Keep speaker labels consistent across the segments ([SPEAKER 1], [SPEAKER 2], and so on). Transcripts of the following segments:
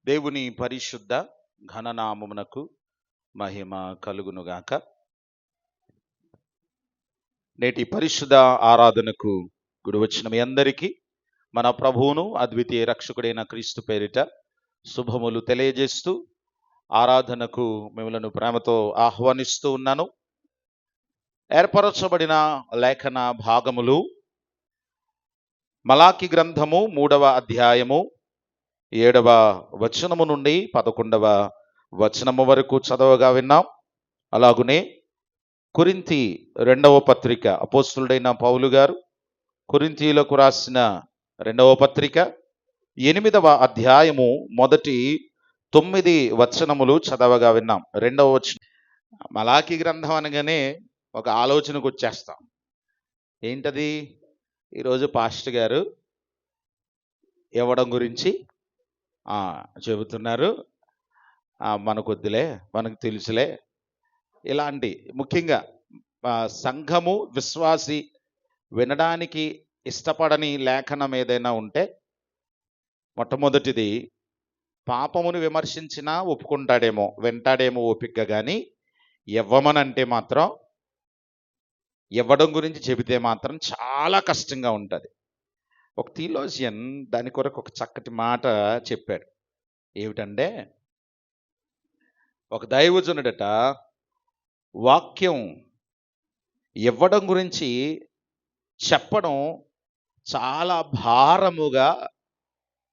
[SPEAKER 1] దేవుని పరిశుద్ధ ఘననామమునకు మహిమ కలుగునుగాక. నేటి పరిశుద్ధ ఆరాధనకు గుడి వచ్చిన మీ అందరికీ మన ప్రభువును అద్వితీయ రక్షకుడైన క్రీస్తు పేరిట శుభములు తెలియజేస్తూ ఆరాధనకు మిమ్మలను ప్రేమతో ఆహ్వానిస్తూ ఉన్నాను. ఏర్పరచబడిన లేఖన భాగములు మలాకి గ్రంథము 3వ అధ్యాయము 7వ వచనము నుండి 11వ వచనము వరకు చదవగా విన్నాం. అలాగునే కొరింథీ 2వ పత్రిక అపోస్తులుడైన పౌలు గారు కొరింథీయులకు రాసిన 2వ పత్రిక 8వ అధ్యాయము మొదటి 9 వచనములు చదవగా విన్నాం. 2వ వచనం. మలాకి గ్రంథం అనగానే ఒక ఆలోచనకు వచ్చేస్తాం. ఏంటది? ఈరోజు పాస్టర్ గారు ఇవ్వడం గురించి చెబుతున్నారు. మనకొద్దులే, మనకు తెలుసులే. ఇలాంటి ముఖ్యంగా సంఘము విశ్వాసి వినడానికి ఇష్టపడని లేఖనం ఏదైనా ఉంటే మొట్టమొదటిది, పాపమును విమర్శించినా ఒప్పుకుంటాడేమో, వింటాడేమో ఓపికగా, కానీ ఇవ్వమనంటే మాత్రం, ఇవ్వడం గురించి చెబితే మాత్రం చాలా కష్టంగా ఉంటుంది. ఒక థియోలాజియన్ దాని కొరకు ఒక చక్కటి మాట చెప్పాడు. ఏమిటంటే, ఒక దైవజనుడట వాక్యం ఇవ్వడం గురించి చెప్పడం చాలా భారముగా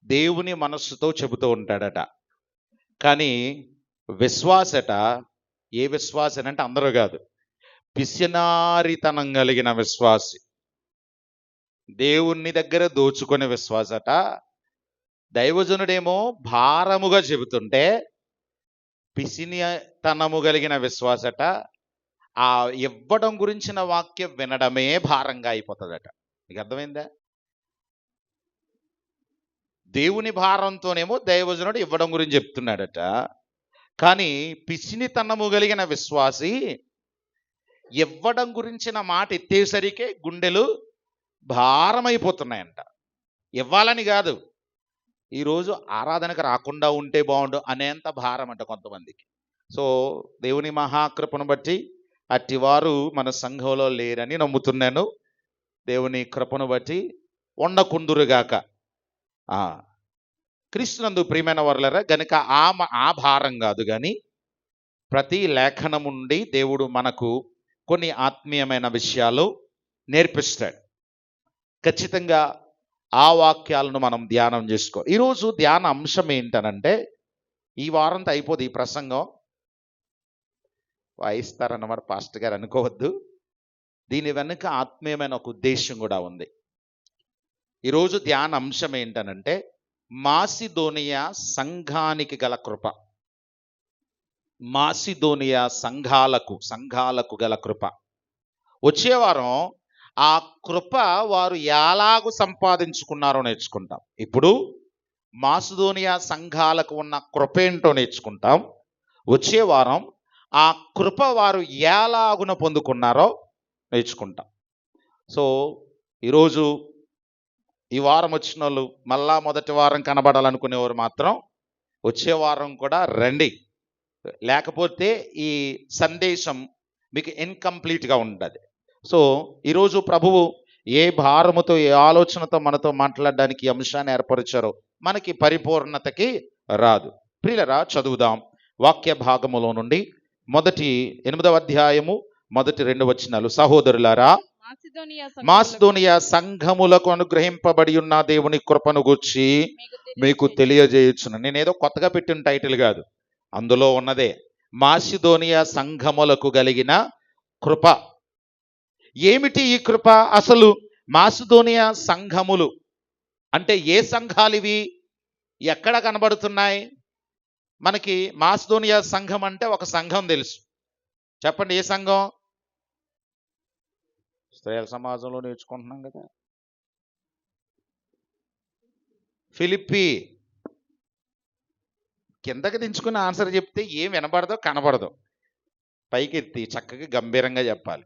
[SPEAKER 1] దేవుని మనస్సుతో చెబుతూ ఉంటాడట. కానీ విశ్వాసట, ఏ విశ్వాసం అంటే అందరూ కాదు, పిసినారితనం కలిగిన విశ్వాసి, దేవుని దగ్గర దోచుకునే విశ్వాసట, దైవజనుడేమో భారముగా చెబుతుంటే పిసినితనము కలిగిన విశ్వాసట ఆ ఇవ్వడం గురించిన వాక్యం వినడమే భారంగా అయిపోతుందట. మీకు అర్థమైందా? దేవుని భారంతోనేమో దైవజనుడు ఇవ్వడం గురించి చెప్తున్నాడట, కానీ పిసినితనము కలిగిన విశ్వాసి ఇవ్వడం గురించిన మాట ఎత్తేసరికే గుండెలు భారమైపోతున్నాయంట. ఇవ్వాలని కాదు, ఈరోజు ఆరాధనకు రాకుండా ఉంటే బాగుండు అనేంత భారం అంట కొంతమందికి. సో దేవుని మహాకృపను బట్టి అట్టివారు మన సంఘంలో లేరని నమ్ముతున్నాను. దేవుని కృపను బట్టి ఉండకుందురుగాక. క్రీస్తునందు ప్రియమైన వారులారా, గనుక ఆ భారం కాదు, కానీ ప్రతి లేఖనం నుండి దేవుడు మనకు కొన్ని ఆత్మీయమైన విషయాలు నేర్పిస్తాడు. ఖచ్చితంగా ఆ వాక్యాలను మనం ధ్యానం చేసుకో. ఈరోజు ధ్యాన అంశం ఏంటనంటే, ఈ వారంతో అయిపోదు ఈ ప్రసంగం, వాయిస్తారన్నమాట పాస్టర్ గారు అనుకోవద్దు. దీని వెనుక ఆత్మీయమైన ఒక ఉద్దేశం కూడా ఉంది. ఈరోజు ధ్యాన అంశం ఏంటనంటే, మాసిదోనియా సంఘానికి గల కృప. మాసిదోనియా సంఘాలకు గల కృప. వచ్చే వారం ఆ కృప వారు ఎలాగూ సంపాదించుకున్నారో నేర్చుకుంటాం. ఇప్పుడు మాసిదోనియా సంఘాలకు ఉన్న కృప ఏంటో నేర్చుకుంటాం. వచ్చే వారం ఆ కృప వారు ఎలాగున పొందుకున్నారో నేర్చుకుంటాం. సో ఈరోజు ఈ వారం వచ్చిన వాళ్ళు మళ్ళా మొదటి వారం కనబడాలనుకునేవారు మాత్రం వచ్చే వారం కూడా రండి, లేకపోతే ఈ సందేశం మీకు ఇన్కంప్లీట్గా ఉంటుంది. సో ఈరోజు ప్రభువు ఏ భారముతో, ఏ ఆలోచనతో మనతో మాట్లాడడానికి అంశాన్ని ఏర్పరిచారో మనకి పరిపూర్ణతకి రాదు. ప్రియులరా, చదువుదాం వాక్య భాగములో నుండి మొదటి 8వ అధ్యాయము మొదటి 2 వచనాలు. సహోదరులారా, మాసిదోనియా సంఘములకు అనుగ్రహింపబడి ఉన్న దేవుని కృపను గూర్చి మీకు తెలియజేయుచును. నేనేదో కొత్తగా పెట్టిన టైటిల్ కాదు, అందులో ఉన్నదే. మాసిదోనియా సంఘములకు కలిగిన కృప. ఏమిటి ఈ కృప? అసలు మాసిదోనియా సంఘములు అంటే ఏ సంఘాలు ఇవి? ఎక్కడ కనబడుతున్నాయి మనకి? మాసిదోనియా సంఘం అంటే ఒక సంఘం తెలుసు. చెప్పండి, ఏ సంఘం? స్త్రీల సమాజంలో నేర్చుకుంటున్నాం కదా. ఫిలిప్పి. కిందకి దించుకుని ఆన్సర్ చెప్తే ఏం వినబడదో కనబడదో, పైకి ఎత్తి చక్కగా గంభీరంగా చెప్పాలి.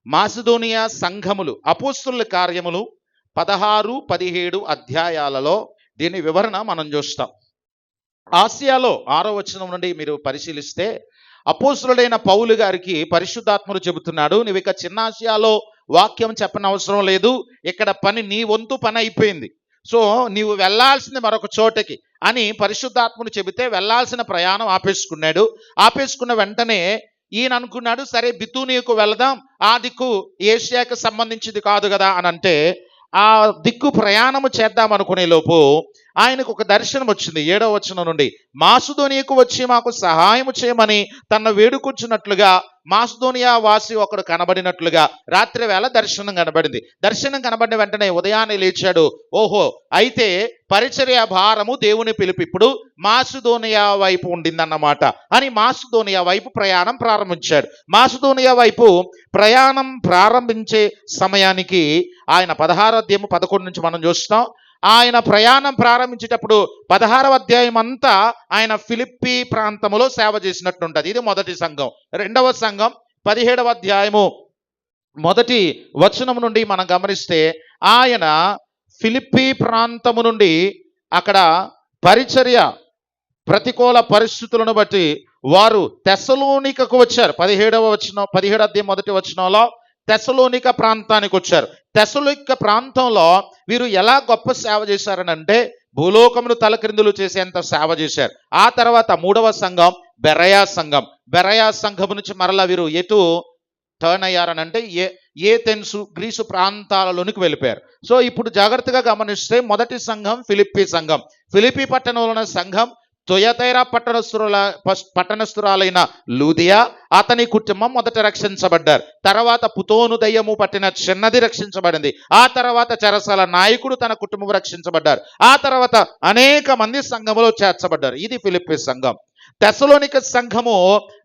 [SPEAKER 1] మాసిదోనియా సంఘములు. అపోస్తుల కార్యములు 16, 17 అధ్యాయాలలో దీని వివరణ మనం చూస్తాం. ఆసియాలో 6వ వచనం నుండి మీరు పరిశీలిస్తే అపోస్తులుడైన పౌలు గారికి పరిశుద్ధాత్ముడు చెబుతున్నాడు, నువ్వు ఇక చిన్న ఆసియాలో వాక్యం చెప్పనవసరం లేదు, ఇక్కడ పని నీ వంతు పని అయిపోయింది, సో నీవు వెళ్ళాల్సింది మరొక చోటకి అని పరిశుద్ధాత్ముడు చెబితే వెళ్ళాల్సిన ప్రయాణం ఆపేసుకున్నాడు. ఆపేసుకున్న వెంటనే ఈయన అనుకున్నాడు, సరే బితూనియకు వెళదాం, ఆ దిక్కు ఏషియాకు సంబంధించింది కాదు కదా అని అంటే ఆ దిక్కు ప్రయాణము చేద్దాం అనుకునే లోపు ఆయనకు ఒక దర్శనం వచ్చింది. 7వ వచనం నుండి, మాసిదోనియకు వచ్చి మాకు సహాయం చేయమని తన వేడుకొచ్చినట్లుగా మాసిదోనియా వాసి ఒకడు కనబడినట్లుగా రాత్రి వేళ దర్శనం కనబడింది. దర్శనం కనబడిన వెంటనే ఉదయాన్నే లేచాడు. ఓహో, అయితే పరిచర్య భారము దేవుని పిలుపు ఇప్పుడు మాసిదోనియా వైపు ఉండిందన్నమాట అని మాసిదోనియా వైపు ప్రయాణం ప్రారంభించాడు. మాసిదోనియా వైపు ప్రయాణం ప్రారంభించే సమయానికి ఆయన 16వ అధ్యాయం 11 నుంచి మనం చూస్తాం. ఆయన ప్రయాణం ప్రారంభించేటప్పుడు 16వ అధ్యాయం అంతా ఆయన ఫిలిప్పీ ప్రాంతంలో సేవ చేసినట్టుంటది. ఇది మొదటి సంఘం. రెండవ సంఘం 17వ అధ్యాయము మొదటి వచనం నుండి మనం గమనిస్తే ఆయన ఫిలిప్పీ ప్రాంతము నుండి అక్కడ పరిచర్య ప్రతికూల పరిస్థితులను బట్టి వారు తెస్సలోనికకు వచ్చారు. 17వ అధ్యాయం మొదటి వచనంలో తెస్సలోనిక ప్రాంతానికి వచ్చారు. తెస్సలోనిక ప్రాంతంలో వీరు ఎలా గొప్ప సేవ చేశారనంటే భూలోకమును తలక్రిందులు చేసేంత సేవ చేశారు. ఆ తర్వాత 3వ సంఘం బెరయా సంఘం. బెరయా సంఘం నుంచి మరలా వీరు ఎటు టర్న్ అయ్యారనంటే ఏథెన్సు గ్రీసు ప్రాంతాలలోనికి వెళ్ళిపోయారు. సో ఇప్పుడు జాగ్రత్తగా గమనిస్తే మొదటి సంఘం ఫిలిప్పీ సంఘం. ఫిలిప్పీ పట్టణంలో ఉన్న సంఘం తుయతైరా పట్టణస్థురాలైన లూదియా అతని కుటుంబం మొదట రక్షించబడ్డారు. తర్వాత పుతోను దయ్యము పట్టిన చిన్నది రక్షించబడింది. ఆ తర్వాత చెరసాల నాయకుడు తన కుటుంబం రక్షించబడ్డారు. ఆ తర్వాత అనేక మంది సంఘములో చేర్చబడ్డారు. ఇది ఫిలిప్పీ సంఘం. తెస్సలోనిక సంఘము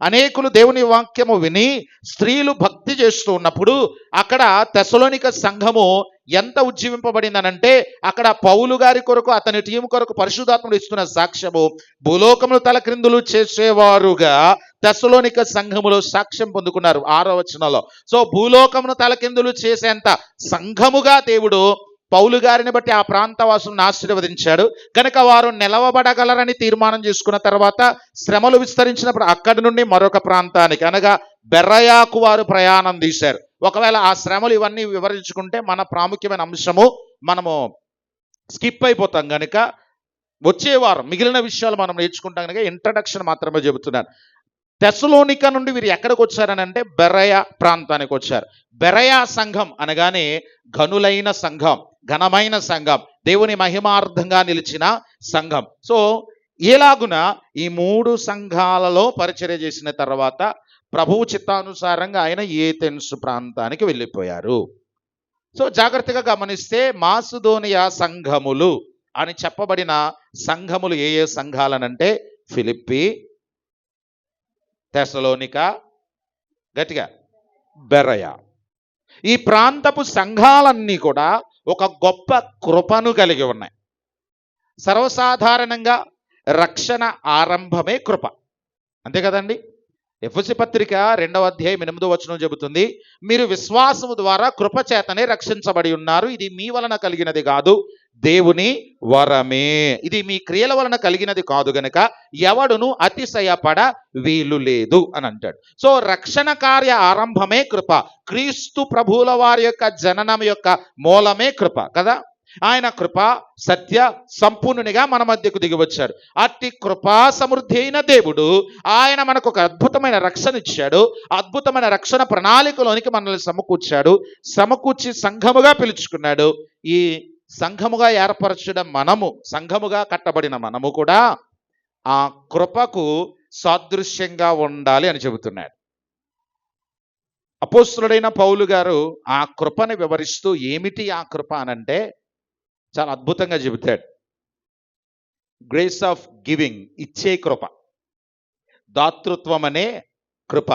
[SPEAKER 1] అనేకులు దేవుని వాక్యము విని స్త్రీలు భక్తి చేస్తూ ఉన్నప్పుడు అక్కడ తెస్సలోనిక సంఘము ఎంత ఉజ్జీవింపబడిందనంటే అక్కడ పౌలు గారి కొరకు అతని టీం కొరకు పరిశుద్ధాత్ముడు ఇస్తున్న సాక్ష్యము భూలోకములు తలక్రిందులు చేసేవారుగా తెస్సలోనిక సంఘములో సాక్ష్యం పొందుకున్నారు. 6వ వచనంలో సో భూలోకమును తలకిందులు చేసేంత సంఘముగా దేవుడు పౌలు గారిని బట్టి ఆ ప్రాంతవాసులను ఆశీర్వదించాడు. కనుక వారు నిలవబడగలరని తీర్మానం చేసుకున్న తర్వాత శ్రమలు విస్తరించినప్పుడు అక్కడి నుండి మరొక ప్రాంతానికి అనగా బెరయాకు వారు ప్రయాణం తీశారు. ఒకవేళ ఆ శ్రమలు ఇవన్నీ వివరించుకుంటే మన ప్రాముఖ్యమైన అంశము మనము స్కిప్ అయిపోతాం. కనుక వచ్చే వారం మిగిలిన విషయాలు మనం నేర్చుకుంటాం. కనుక ఇంట్రడక్షన్ మాత్రమే చెబుతున్నాను. తెస్సలోనిక నుండి వీరు ఎక్కడికి వచ్చారని అంటే బెరయా ప్రాంతానికి వచ్చారు. బెరయా సంఘం అనగానే ఘనులైన సంఘం, ఘనమైన సంఘం, దేవుని మహిమార్థంగా నిలిచిన సంఘం. సో ఎలాగున ఈ 3 సంఘాలలో పరిచర్య చేసిన తర్వాత ప్రభువు చిత్తానుసారంగా ఆయన ఏథెన్సు ప్రాంతానికి వెళ్ళిపోయారు. సో జాగ్రత్తగా గమనిస్తే మాసిదోనియా సంఘములు అని చెప్పబడిన సంఘములు ఏ ఏ సంఘాలనంటే ఫిలిప్పీ, తెస్సలోనిక, గట్టిగా బెరయా. ఈ ప్రాంతపు సంఘాలన్నీ కూడా ఒక గొప్ప కృపను కలిగి ఉన్నాయి. సర్వసాధారణంగా రక్షణ ఆరంభమే కృప, అంతే కదండి. ఎఫెసీ పత్రిక 2వ అధ్యాయం 8వ వచనం చెబుతుంది, మీరు విశ్వాసము ద్వారా కృప చేతనే రక్షించబడి ఉన్నారు, ఇది మీ వలన కలిగినది కాదు, దేవుని వరమే, ఇది మీ క్రియల వలన కలిగినది కాదు గనుక ఎవడును అతిశయపడ వీలు లేదు అని అంటాడు. సో రక్షణ కార్య ఆరంభమే కృప. క్రీస్తు ప్రభువుల వారి యొక్క జననం యొక్క మూలమే కృప కదా. ఆయన కృప సత్య సంపూర్ణునిగా మన మధ్యకు దిగి వచ్చాడు. అట్టి కృపా సమృద్ధి అయిన దేవుడు ఆయన మనకు ఒక అద్భుతమైన రక్షణ ఇచ్చాడు. అద్భుతమైన రక్షణ ప్రణాళికలోనికి మనల్ని సమకూర్చాడు. సమకూర్చి సంఘముగా పిలుచుకున్నాడు. ఈ సంఘముగా ఏర్పరచడం మనము, సంఘముగా కట్టబడిన మనము కూడా ఆ కృపకు సాదృశ్యంగా ఉండాలి అని చెబుతున్నాడు. అపోస్తలుడైన పౌలు గారు ఆ కృపని వివరిస్తూ ఏమిటి ఆ కృప అనంటే చాలా అద్భుతంగా చెబుతాడు. గ్రేస్ ఆఫ్ గివింగ్, ఇచ్చే కృప, దాతృత్వం అనే కృప.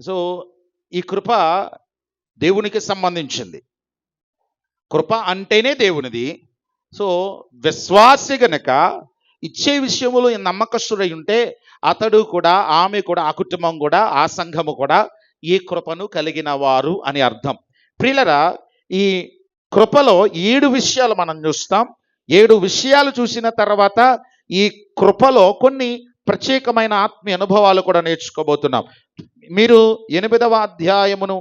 [SPEAKER 1] సో ఈ కృప దేవునికి సంబంధించింది. కృప అంటేనే దేవునిది. సో విశ్వాసి గనక ఇచ్చే విషయంలో నమ్మకస్తుడై ఉంటే అతడు కూడా, ఆమె కూడా, ఆ కుటుంబం కూడా, ఆ సంఘము కూడా ఈ కృపను కలిగిన వారు అని అర్థం. ప్రియులరా, ఈ కృపలో 7 విషయాలు మనం చూస్తాం. 7 విషయాలు చూసిన తర్వాత ఈ కృపలో కొన్ని ప్రత్యేకమైన ఆత్మీయ అనుభవాలు కూడా నేర్చుకోబోతున్నాం. మీరు 8వ అధ్యాయమును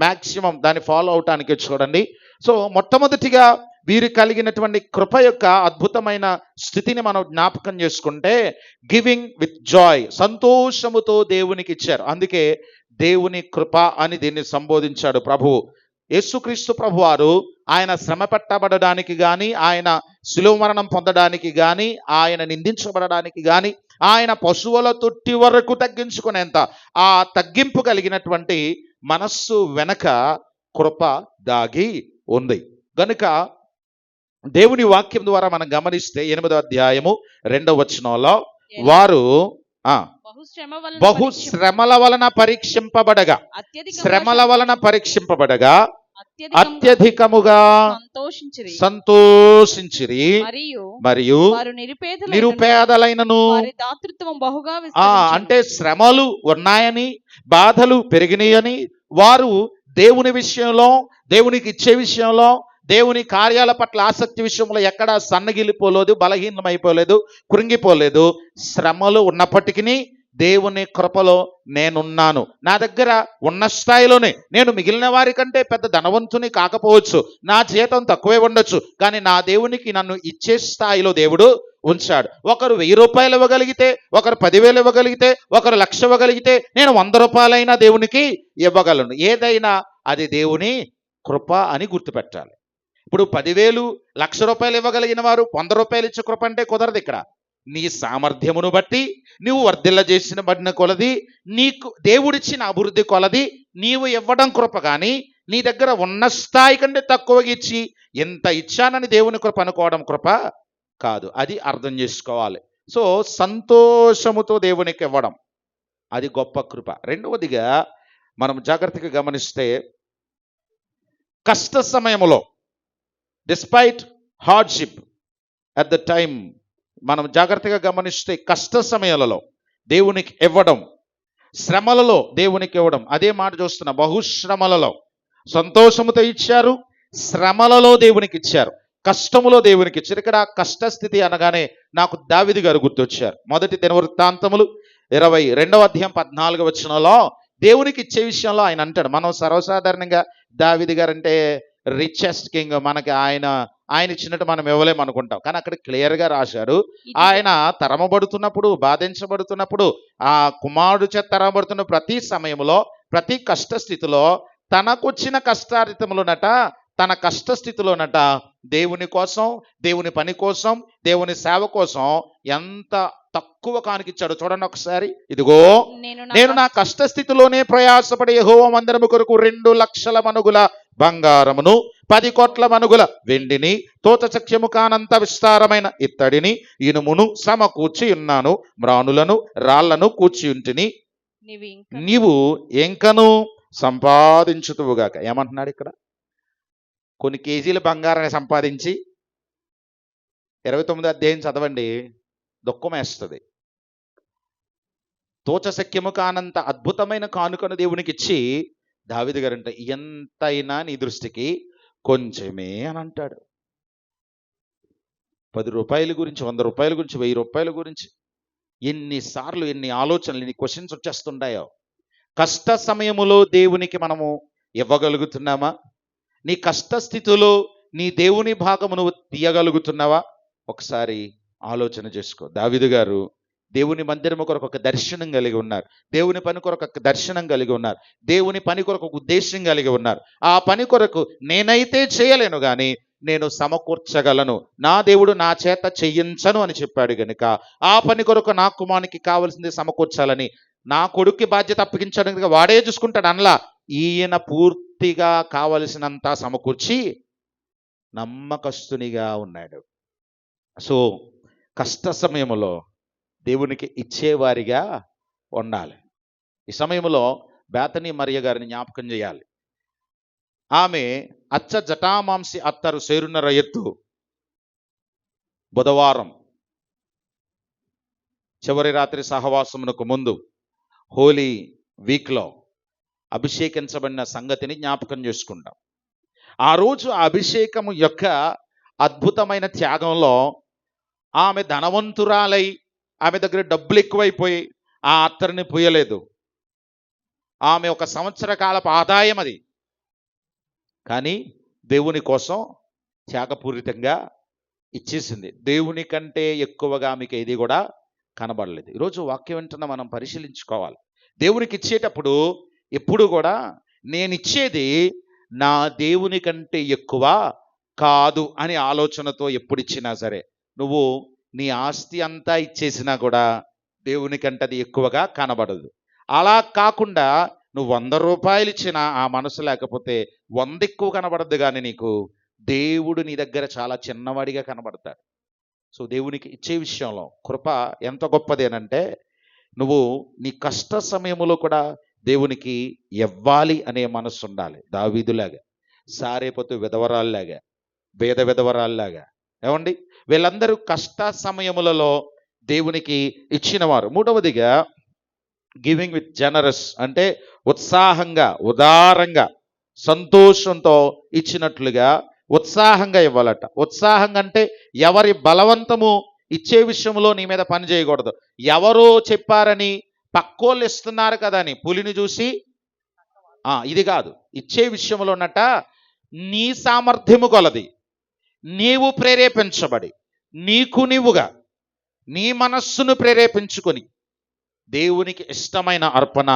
[SPEAKER 1] మ్యాక్సిమం దాన్ని ఫాలో అవటానికి చూడండి. సో మొట్టమొదటిగా వీరు కలిగినటువంటి కృప యొక్క అద్భుతమైన స్థితిని మనం జ్ఞాపకం చేసుకుంటే, గివింగ్ విత్ జాయ్, సంతోషముతో దేవునికి ఇచ్చారు. అందుకే దేవుని కృప అని దీన్ని సంబోధించాడు ప్రభువు. యేసుక్రీస్తు ప్రభు వారు ఆయన శ్రమ పెట్టబడడానికి కానీ, ఆయన శిలువ మరణం పొందడానికి కానీ, ఆయన నిందించబడడానికి కానీ, ఆయన పశువుల తొట్టి వరకు తగ్గించుకునేంత ఆ తగ్గింపు కలిగినటువంటి మనస్సు వెనక కృప దాగి ఉంది. గనుక దేవుని వాక్యం ద్వారా మనం గమనిస్తే 8వ అధ్యాయము 2వ వచనంలో, వారు బహు శ్రమల వలన పరీక్షింపబడగా, శ్రమల వలన పరీక్షింపబడగా అత్యధికముగా సంతోషించిరి, మరియు నిరుపేదలైనను. అంటే శ్రమలు ఉన్నాయని, బాధలు పెరిగినాయని వారు దేవుని విషయంలో, దేవునికి ఇచ్చే విషయంలో, దేవుని కార్యాల పట్ల ఆసక్తి విషయంలో ఎక్కడా సన్నగిలిపోలేదు, బలహీనమైపోలేదు, కృంగిపోలేదు. శ్రమలు ఉన్నప్పటికీ దేవుని కృపలో నేనున్నాను. నా దగ్గర ఉన్న స్థాయిలోనే, నేను మిగిలిన వారి కంటే పెద్ద ధనవంతుని కాకపోవచ్చు, నా జీతం తక్కువే ఉండొచ్చు, కానీ నా దేవునికి నన్ను ఇచ్చే స్థాయిలో దేవుడు ఉంచాడు. ఒకరు 1000 రూపాయలు ఇవ్వగలిగితే, ఒకరు 10,000 ఇవ్వగలిగితే, ఒకరు 1,00,000 ఇవ్వగలిగితే, నేను 100 రూపాయలైనా దేవునికి ఇవ్వగలను. ఏదైనా అది దేవుని కృప అని గుర్తుపెట్టాలి. ఇప్పుడు 10,000, 1,00,000 రూపాయలు ఇవ్వగలిగిన వారు 100 రూపాయలు ఇచ్చే కృప అంటే కుదరదు. ఇక్కడ నీ సామర్థ్యమును బట్టి, నీవు వర్ధిల్ల చేసిన బడిన కొలది, నీకు దేవుడిచ్చిన అభివృద్ధి కొలది నీవు ఇవ్వడం కృప. కానీ నీ దగ్గర ఉన్న స్థాయి కంటే తక్కువగా ఇచ్చి ఎంత ఇచ్చానని దేవుని కృప అనుకోవడం కృప కాదు. అది అర్థం చేసుకోవాలి. సో సంతోషముతో దేవునికి ఇవ్వడం అది గొప్ప కృప. రెండవదిగా మనం జాగ్రత్తగా గమనిస్తే, కష్ట సమయంలో, despite hardship at the time, మనం జాగ్రత్తగా గమనిస్తే కష్ట సమయాలలో దేవునికి ఇవ్వడం, శ్రమలలో దేవునికి ఇవ్వడం. అదే మాట చూస్తున్నా, బహుశ్రమలలో సంతోషముతో ఇచ్చారు, శ్రమలలో దేవునికి ఇచ్చారు, కష్టములో దేవునికి ఇచ్చారు. ఇక్కడ కష్టస్థితి అనగానే నాకు దావీదు గారు గుర్తొచ్చారు. 1 దినవృత్తాంతములు 22వ అధ్యాయం 14వ వచనంలో దేవునికి ఇచ్చే విషయంలో ఆయన అంటాడు, మనం సర్వసాధారణంగా దావీదు గారు అంటే రిచెస్ట్ కింగ్, మనకి ఆయన ఇచ్చినట్టు మనం ఇవ్వలేము అనుకుంటాం. కానీ అక్కడ క్లియర్గా రాశారు, ఆయన తరమబడుతున్నప్పుడు, బాధించబడుతున్నప్పుడు, ఆ కుమారుడు చేత తరమబడుతున్న ప్రతి సమయంలో, ప్రతి కష్టస్థితిలో, తనకొచ్చిన కష్టారితములోనట, తన కష్టస్థితిలోనట దేవుని కోసం, దేవుని పని కోసం, దేవుని సేవ కోసం ఎంత తక్కువ కానుకిచ్చాడు చూడండి ఒకసారి. ఇదిగో నేను నా కష్టస్థితిలోనే ప్రయాసపడి యెహోవా మందిరము కొరకు 2 లక్షల మనుగుల బంగారమును, 10 కోట్ల మనుగుల వెండిని, తోతచక్యము కానంత విస్తారమైన ఇత్తడిని, ఇనుమును సమకూర్చి ఉన్నాను, మ్రానులను రాళ్లను కూర్చి ఉంటిని, నీవు ఎంకను సంపాదించుతువుగాక. ఏమంటున్నాడు ఇక్కడ? కొన్ని కేజీల బంగారాన్ని సంపాదించి 29వ అధ్యాయం చదవండి, దుఃఖం వేస్తుంది. తోచశక్యము కానంత అద్భుతమైన కానుకను దేవునికి ఇచ్చి దావీదు గారంట, ఎంతైనా నీ దృష్టికి కొంచెమే అని అంటాడు. 10 రూపాయల గురించి, 100 రూపాయల గురించి, 1000 రూపాయల గురించి ఎన్నిసార్లు, ఎన్ని ఆలోచనలు, ఎన్ని క్వశ్చన్స్ వచ్చేస్తుంటాయో. కష్ట సమయములో దేవునికి మనము ఇవ్వగలుగుతున్నామా? నీ కష్టస్థితిలో నీ దేవుని భాగము నువ్వు తీయగలుగుతున్నావా? ఒకసారి ఆలోచన చేసుకో. దావీదు గారు దేవుని మందిరము కొరకు ఒక దర్శనం కలిగి ఉన్నారు, దేవుని పని కొరకు ఒక దర్శనం కలిగి ఉన్నారు, దేవుని పని కొరకు ఒక ఉద్దేశం కలిగి ఉన్నారు. ఆ పని కొరకు నేనైతే చేయలేను కానీ నేను సమకూర్చగలను, నా దేవుడు నా చేత చెయ్యించను అని చెప్పాడు. గనుక ఆ పని కొరకు నా కుమారునికి కావలసింది సమకూర్చాలని, నా కొడుక్కి బాధ్యత అప్పగించడానికి వాడే చూసుకుంటాడు అనలా. ఈయన పూర్తిగా కావలసినంత సమకూర్చి నమ్మకస్తునిగా ఉన్నాడు. సో కష్ట సమయంలో దేవునికి ఇచ్చేవారిగా ఉండాలి. ఈ సమయంలో బేతనీ మరియ గారిని జ్ఞాపకం చేయాలి. ఆమె అచ్చ జటామాంసి అత్తరు సేరున్నర ఎత్తు బుధవారం చివరి రాత్రి సహవాసమునకు ముందు హోలీ వీక్లో అభిషేకించబడిన సంగతిని జ్ఞాపకం చేసుకుంటాం. ఆ రోజు ఆ అభిషేకము యొక్క అద్భుతమైన త్యాగంలో ఆమె ధనవంతురాలై ఆమె దగ్గర డబ్బులు ఎక్కువైపోయి ఆ అత్తరిని పూయలేదు. ఆమె ఒక సంవత్సర కాలపు ఆదాయం అది. కానీ దేవుని కోసం త్యాగపూరితంగా ఇచ్చేసింది. దేవుని కంటే ఎక్కువగా ఆమెకి ఏది కూడా కనబడలేదు. ఈరోజు వాక్యం వెంటనే మనం పరిశీలించుకోవాలి. దేవునికి ఇచ్చేటప్పుడు ఎప్పుడు కూడా నేను ఇచ్చేది నా దేవుని కంటే ఎక్కువ కాదు అని ఆలోచనతో ఎప్పుడు ఇచ్చినా సరే, నువ్వు నీ ఆస్తి అంతా ఇచ్చేసినా కూడా దేవుని కంటే అది ఎక్కువగా కనబడదు. అలా కాకుండా నువ్వు 100 రూపాయలు ఇచ్చినా ఆ మనసు లేకపోతే 100 ఎక్కువ కనబడద్దు. కానీ నీకు దేవుడు నీ దగ్గర చాలా చిన్నవాడిగా కనబడతాడు. సో దేవునికి ఇచ్చే విషయంలో కృప ఎంత గొప్పది అనంటే, నువ్వు నీ కష్ట సమయంలో కూడా దేవునికి ఇవ్వాలి అనే మనసు ఉండాలి. దావీదులాగా, సారేపతు విధవరాల్లాగా, పేద విధవరాల్లాగా. ఏమండి, వీళ్ళందరూ కష్ట సమయములలో దేవునికి ఇచ్చినవారు. మూడవదిగా గివింగ్ విత్ జనరస్, అంటే ఉత్సాహంగా, ఉదారంగా, సంతోషంతో ఇచ్చినట్లుగా ఉత్సాహంగా ఇవ్వాలట. ఉత్సాహంగా అంటే ఎవరి బలవంతము ఇచ్చే విషయంలో నీ మీద పని చేయకూడదు. ఎవరో చెప్పారని, పక్కోళ్ళు ఇస్తున్నారు కదా అని పులిని చూసి ఇది కాదు. ఇచ్చే విషయంలో ఉన్నట నీ సామర్థ్యము కొలది, నీవు ప్రేరేపించబడి, నీకు నీవుగా నీ మనస్సును ప్రేరేపించుకొని దేవునికి ఇష్టమైన అర్పణ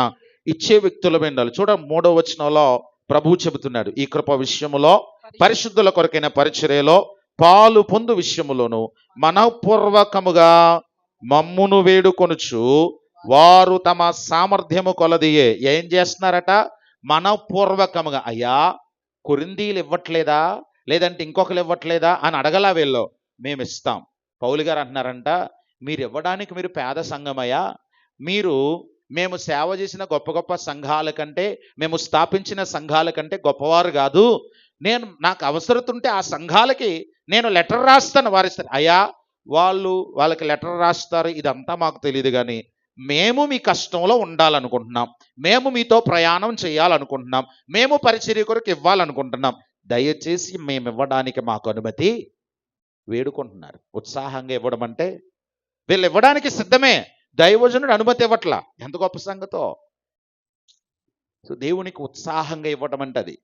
[SPEAKER 1] ఇచ్చే వ్యక్తుల ఉండాలి. చూడ 3వ వచనంలో ప్రభువు చెబుతున్నాడు, ఈ కృప విషయములో పరిశుద్ధుల కొరకైన పరిచర్యలో పాలు పొందు విషయములోను మనఃపూర్వకముగా మమ్మును వేడుకొనుచు వారు తమ సామర్థ్యము కొలదియే ఏం చేస్తున్నారట? మనఃపూర్వకముగా. అయ్యా, కొరిందీలు ఇవ్వట్లేదా, లేదంటే ఇంకొకరు ఇవ్వట్లేదా అని అడగలా వీళ్ళు. మేము ఇస్తాం. పౌలు గారు అంటున్నారంట, మీరు ఇవ్వడానికి మీరు పేద సంఘమయ్యా, మేము సేవ చేసిన గొప్ప గొప్ప సంఘాల కంటే, మేము స్థాపించిన సంఘాల కంటే గొప్పవారు కాదు. నాకు అవసరత ఉంటే ఆ సంఘాలకి నేను లెటర్ రాస్తాను, వారిస్తారు. అయ్యా, వాళ్ళకి లెటర్ రాస్తారు, ఇదంతా మాకు తెలియదు. కానీ మేము మీ కష్టంలో ఉండాలనుకుంటున్నాం, మేము మీతో ప్రయాణం చేయాలనుకుంటున్నాం, మేము పరిచర్య కొరకు ఇవ్వాలనుకుంటున్నాం, దయచేసి మేము ఇవ్వడానికి మాకు అనుమతి వేడుకుంటున్నారు. ఉత్సాహంగా ఇవ్వడం అంటే వీళ్ళు ఇవ్వడానికి సిద్ధమే, దైవజనుడు అనుమతి ఇవ్వట్లా. ఎంత గొప్ప సంగతో. సో దేవునికి ఉత్సాహంగా ఇవ్వడం అంటే అది.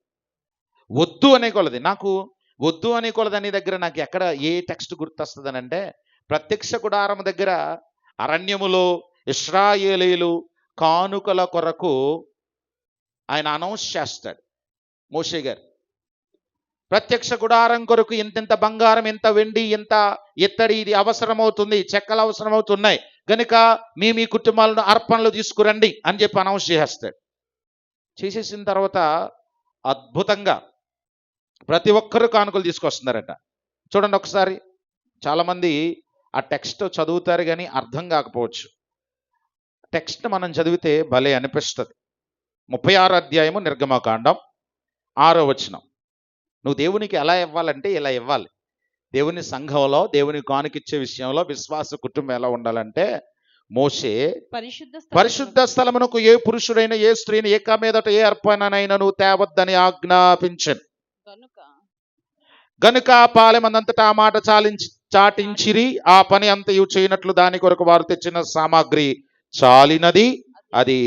[SPEAKER 1] వద్దు అనే కొలది, నాకు వద్దు అనే కొలది అనే దగ్గర నాకు ఎక్కడ ఏ టెక్స్ట్ గుర్తొస్తుంది అని అంటే, ప్రత్యక్ష గుడారం దగ్గర అరణ్యములో ఇశ్రాయేలీయులు కానుకల కొరకు ఆయన అనౌన్స్ చేస్తాడు మోషే గారు. ప్రత్యక్ష గుడారం కొరకు ఇంత బంగారం, ఇంత వెండి, ఇంత ఇత్తడి ఇది అవసరమవుతుంది, చెక్కలు అవసరమవుతున్నాయి గనుక మీ కుటుంబాలను అర్పణలు తీసుకురండి అని చెప్పి అనౌన్స్ చేసేస్తాడు. చేసేసిన తర్వాత అద్భుతంగా ప్రతి ఒక్కరూ కానుకలు తీసుకొస్తున్నారట. చూడండి ఒకసారి. చాలామంది ఆ టెక్స్ట్ చదువుతారు కానీ అర్థం కాకపోవచ్చు. టెక్స్ట్ మనం చదివితే భలే అనిపిస్తుంది. 36వ అధ్యాయము నిర్గమకాండం 6వ వచనం. నువ్వు దేవునికి ఎలా ఇవ్వాలంటే ఇలా ఇవ్వాలి. దేవుని సంఘంలో దేవుని కానుకిచ్చే విషయంలో విశ్వాస కుటుంబం ఎలా ఉండాలంటే, మోషే పరిశుద్ధ స్థలమునకు ఏ పురుషుడైన ఏ స్త్రీని ఏక మీదట ఏ అర్పణనైనా నువ్వు తేవద్దని ఆజ్ఞాపించను గనుక పాలెమందంతటా ఆ మాట చాటించిరి. ఆ పని అంతయు చేయనట్లు దాని కొరకు వారు తెచ్చిన సామాగ్రి చాలినది, అది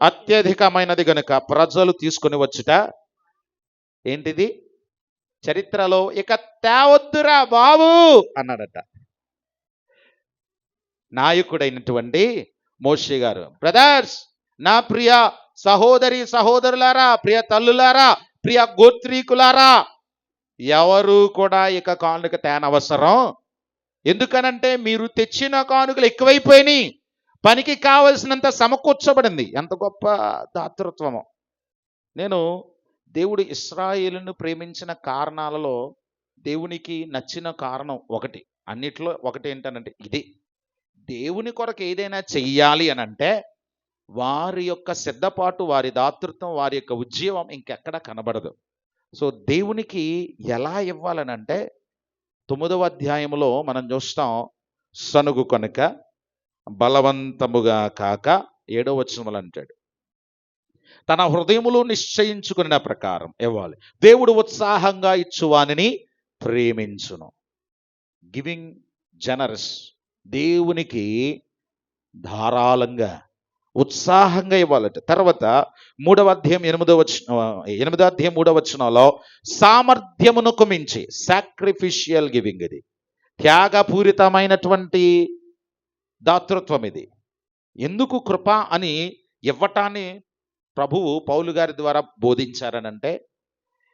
[SPEAKER 1] అత్యధికమైనది గనుక ప్రజలు తీసుకొని వచ్చుట ఏంటిది? చరిత్రలో ఇక తేవద్దురా బాబు అన్నాడట నాయకుడైనటువంటి మోషే గారు. బ్రదర్స్, నా ప్రియ సహోదరులారా, ప్రియ తల్లులారా, ప్రియ గోత్రీకులారా, ఎవరు కూడా ఇక కానుక తేనవసరం. ఎందుకనంటే మీరు తెచ్చిన కానుకలు ఎక్కువైపోయినాయి, పనికి కావలసినంత సమకూర్చబడింది. ఎంత గొప్ప దాతృత్వమో. నేను దేవుడు ఇశ్రాయేలును ప్రేమించిన కారణాలలో దేవునికి నచ్చిన కారణం ఒకటి, అన్నిట్లో ఒకటి ఏంటనంటే ఇది. దేవుని కొరకు ఏదైనా చెయ్యాలి అని అంటే వారి యొక్క సిద్ధపాటు, వారి దాతృత్వం, వారి యొక్క ఉద్యమం ఇంకెక్కడ కనబడదు. సో దేవునికి ఎలా ఇవ్వాలనంటే 9వ అధ్యాయంలో మనం చూస్తాం, సనుగు కనుక బలవంతముగా కాక 7వ వచనములు అంటాడు, తన హృదయములో నిశ్చయించుకున్న ప్రకారం ఇవ్వాలి. దేవుడు ఉత్సాహంగా ఇచ్చువానిని ప్రేమించును. గివింగ్ జనరస్, దేవునికి ధారాళంగా ఉత్సాహంగా ఇవ్వాలట. తర్వాత 3వ అధ్యాయం 8వ అధ్యాయం 3వ వచనంలో సామర్థ్యమునకు మించి సాక్రిఫిషియల్ గివింగ్, ఇది త్యాగపూరితమైనటువంటి దాతృత్వం. ఇది ఎందుకు కృప అని ఇవ్వటాన్ని ప్రభువు పౌలు గారి ద్వారా బోధించారనంటే,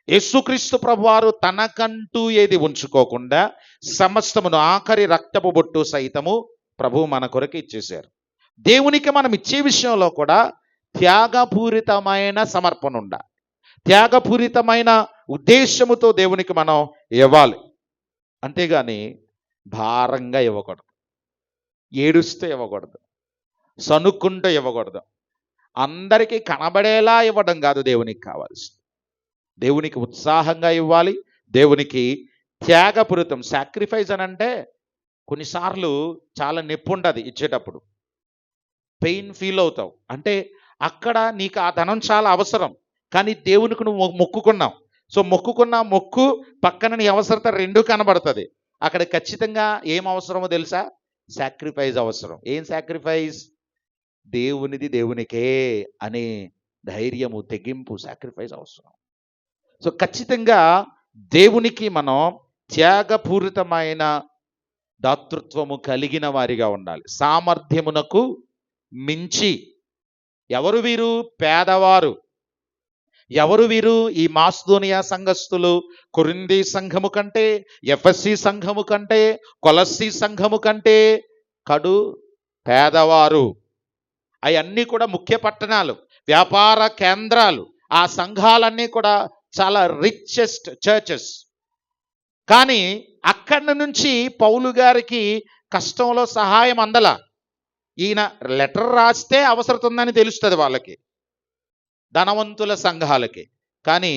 [SPEAKER 1] యేసుక్రీస్తు ప్రభువారు తనకంటూ ఏది ఉంచుకోకుండా సమస్తమును ఆఖరి రక్తపు బొట్టు సైతము ప్రభువు మన కొరకు ఇచ్చేశారు. దేవునికి మనం ఇచ్చే విషయంలో కూడా త్యాగపూరితమైన సమర్పణ ఉండాలి. త్యాగపూరితమైన ఉద్దేశముతో దేవునికి మనం ఇవ్వాలి. అంతేగాని భారంగా ఇవ్వకూడదు, ఏడుస్తూ ఇవ్వకూడదు, సనుక్కుంటూ ఇవ్వకూడదు, అందరికీ కనబడేలా ఇవ్వడం కాదు దేవునికి కావాల్సింది. దేవునికి ఉత్సాహంగా ఇవ్వాలి, దేవునికి త్యాగపూరితం. సాక్రిఫైస్ అని అంటే కొన్నిసార్లు చాలా నొప్పి ఉంటుంది ఇచ్చేటప్పుడు, పెయిన్ ఫీల్ అవుతావు. అంటే అక్కడ నీకు ఆ ధనం చాలా అవసరం, కానీ దేవునికి నువ్వు మొక్కుకున్నావు. సో మొక్కుకున్న మొక్కు పక్కన నీ అవసరత రెండు కనబడుతుంది. అక్కడ ఖచ్చితంగా ఏం అవసరమో తెలుసా? సాక్రిఫైస్ అవసరం. ఏం సాక్రిఫైస్? దేవునిది దేవునికే అనే ధైర్యము, తెగింపు, సాక్రిఫైస్ అవసరం. సో ఖచ్చితంగా దేవునికి మనం త్యాగపూరితమైన దాతృత్వము కలిగిన వారిగా ఉండాలి. సామర్థ్యమునకు మించి. ఎవరు వీరు? పేదవారు. ఎవరు వీరు? ఈ మాసిదోనియా సంఘస్థులు కొరింథీ సంఘము కంటే, ఎఫెసీ సంఘము కంటే, కొలస్సీ సంఘము కంటే కడు పేదవారు. అవన్నీ కూడా ముఖ్య పట్టణాలు, వ్యాపార కేంద్రాలు. ఆ సంఘాలన్నీ కూడా చాలా రిచెస్ట్ చర్చెస్. కానీ అక్కడి నుంచి పౌలు గారికి కష్టంలో సహాయం అందల. ఈయన లెటర్ రాస్తే అవసరం ఉందని తెలుస్తుంది వాళ్ళకి, ధనవంతుల సంఘాలకి. కానీ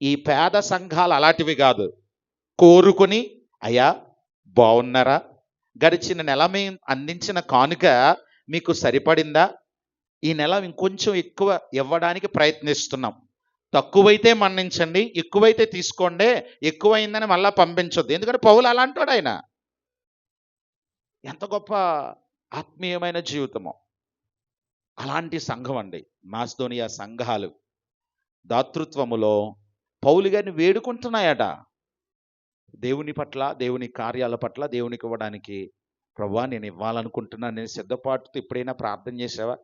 [SPEAKER 1] ఈ పేద సంఘాలు అలాంటివి కాదు. కోరుకుని, అయ్యా బాగున్నారా, గడిచిన నెల మేము అందించిన కానుక మీకు సరిపడిందా, ఈ నెల ఇంకొంచెం ఎక్కువ ఇవ్వడానికి ప్రయత్నిస్తున్నాం, తక్కువైతే మన్నించండి, ఎక్కువైతే తీసుకోండి, ఎక్కువైందని మళ్ళీ పంపించొద్దు. ఎందుకంటే పౌలు అలాంటాడు. ఆయన ఎంత గొప్ప ఆత్మీయమైన జీవితమో. అలాంటి సంఘం అండి మాసిదోనియా సంఘాలు. దాతృత్వములో పౌలు గారిని వేడుకుంటున్నాయట. దేవుని పట్ల, దేవుని కార్యాల పట్ల దేవునికి ఇవ్వడానికి, ప్రభువా నేను ఇవ్వాలనుకుంటున్నాను, నేను సిద్ధపాటుతో ఎప్పుడైనా ప్రార్థన చేసావా?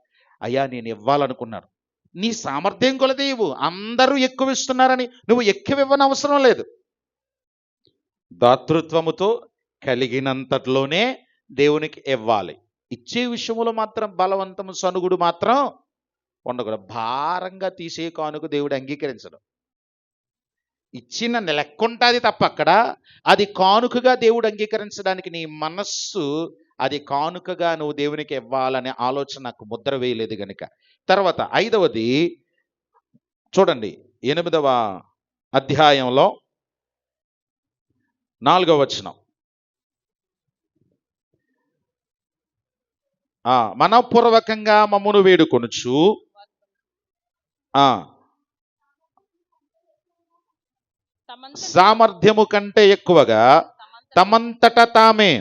[SPEAKER 1] అయ్యా నేను ఇవ్వాలనుకున్నాను. నీ సామర్థ్యం కొలది ఇవ్వు. అందరూ ఎక్కువ ఇస్తున్నారని నువ్వు ఎక్కువ ఇవ్వనవసరం లేదు. దాతృత్వముతో కలిగినంతట్లోనే దేవునికి ఇవ్వాలి. ఇచ్చే విషయంలో మాత్రం బలవంతము, సనుగుడు మాత్రం ఉండకూడదు. భారంగా తీసే కానుక దేవుడు అంగీకరించడు. ఇచ్చిన లెక్క ఉంటుంది తప్ప అక్కడ అది కానుకగా దేవుడు అంగీకరించడానికి నీ మనస్సు అది కానుకగా నువ్వు దేవునికి ఇవ్వాలనే ఆలోచన నాకు ముద్ర వేయలేదు గనుక. తర్వాత 5వది చూడండి, 8వ అధ్యాయంలో 4వ వచనం. మనఃపూర్వకంగా మమ్మును వేడుకొనుచు సామర్థ్యము కంటే ఎక్కువగా తమంతట తామే,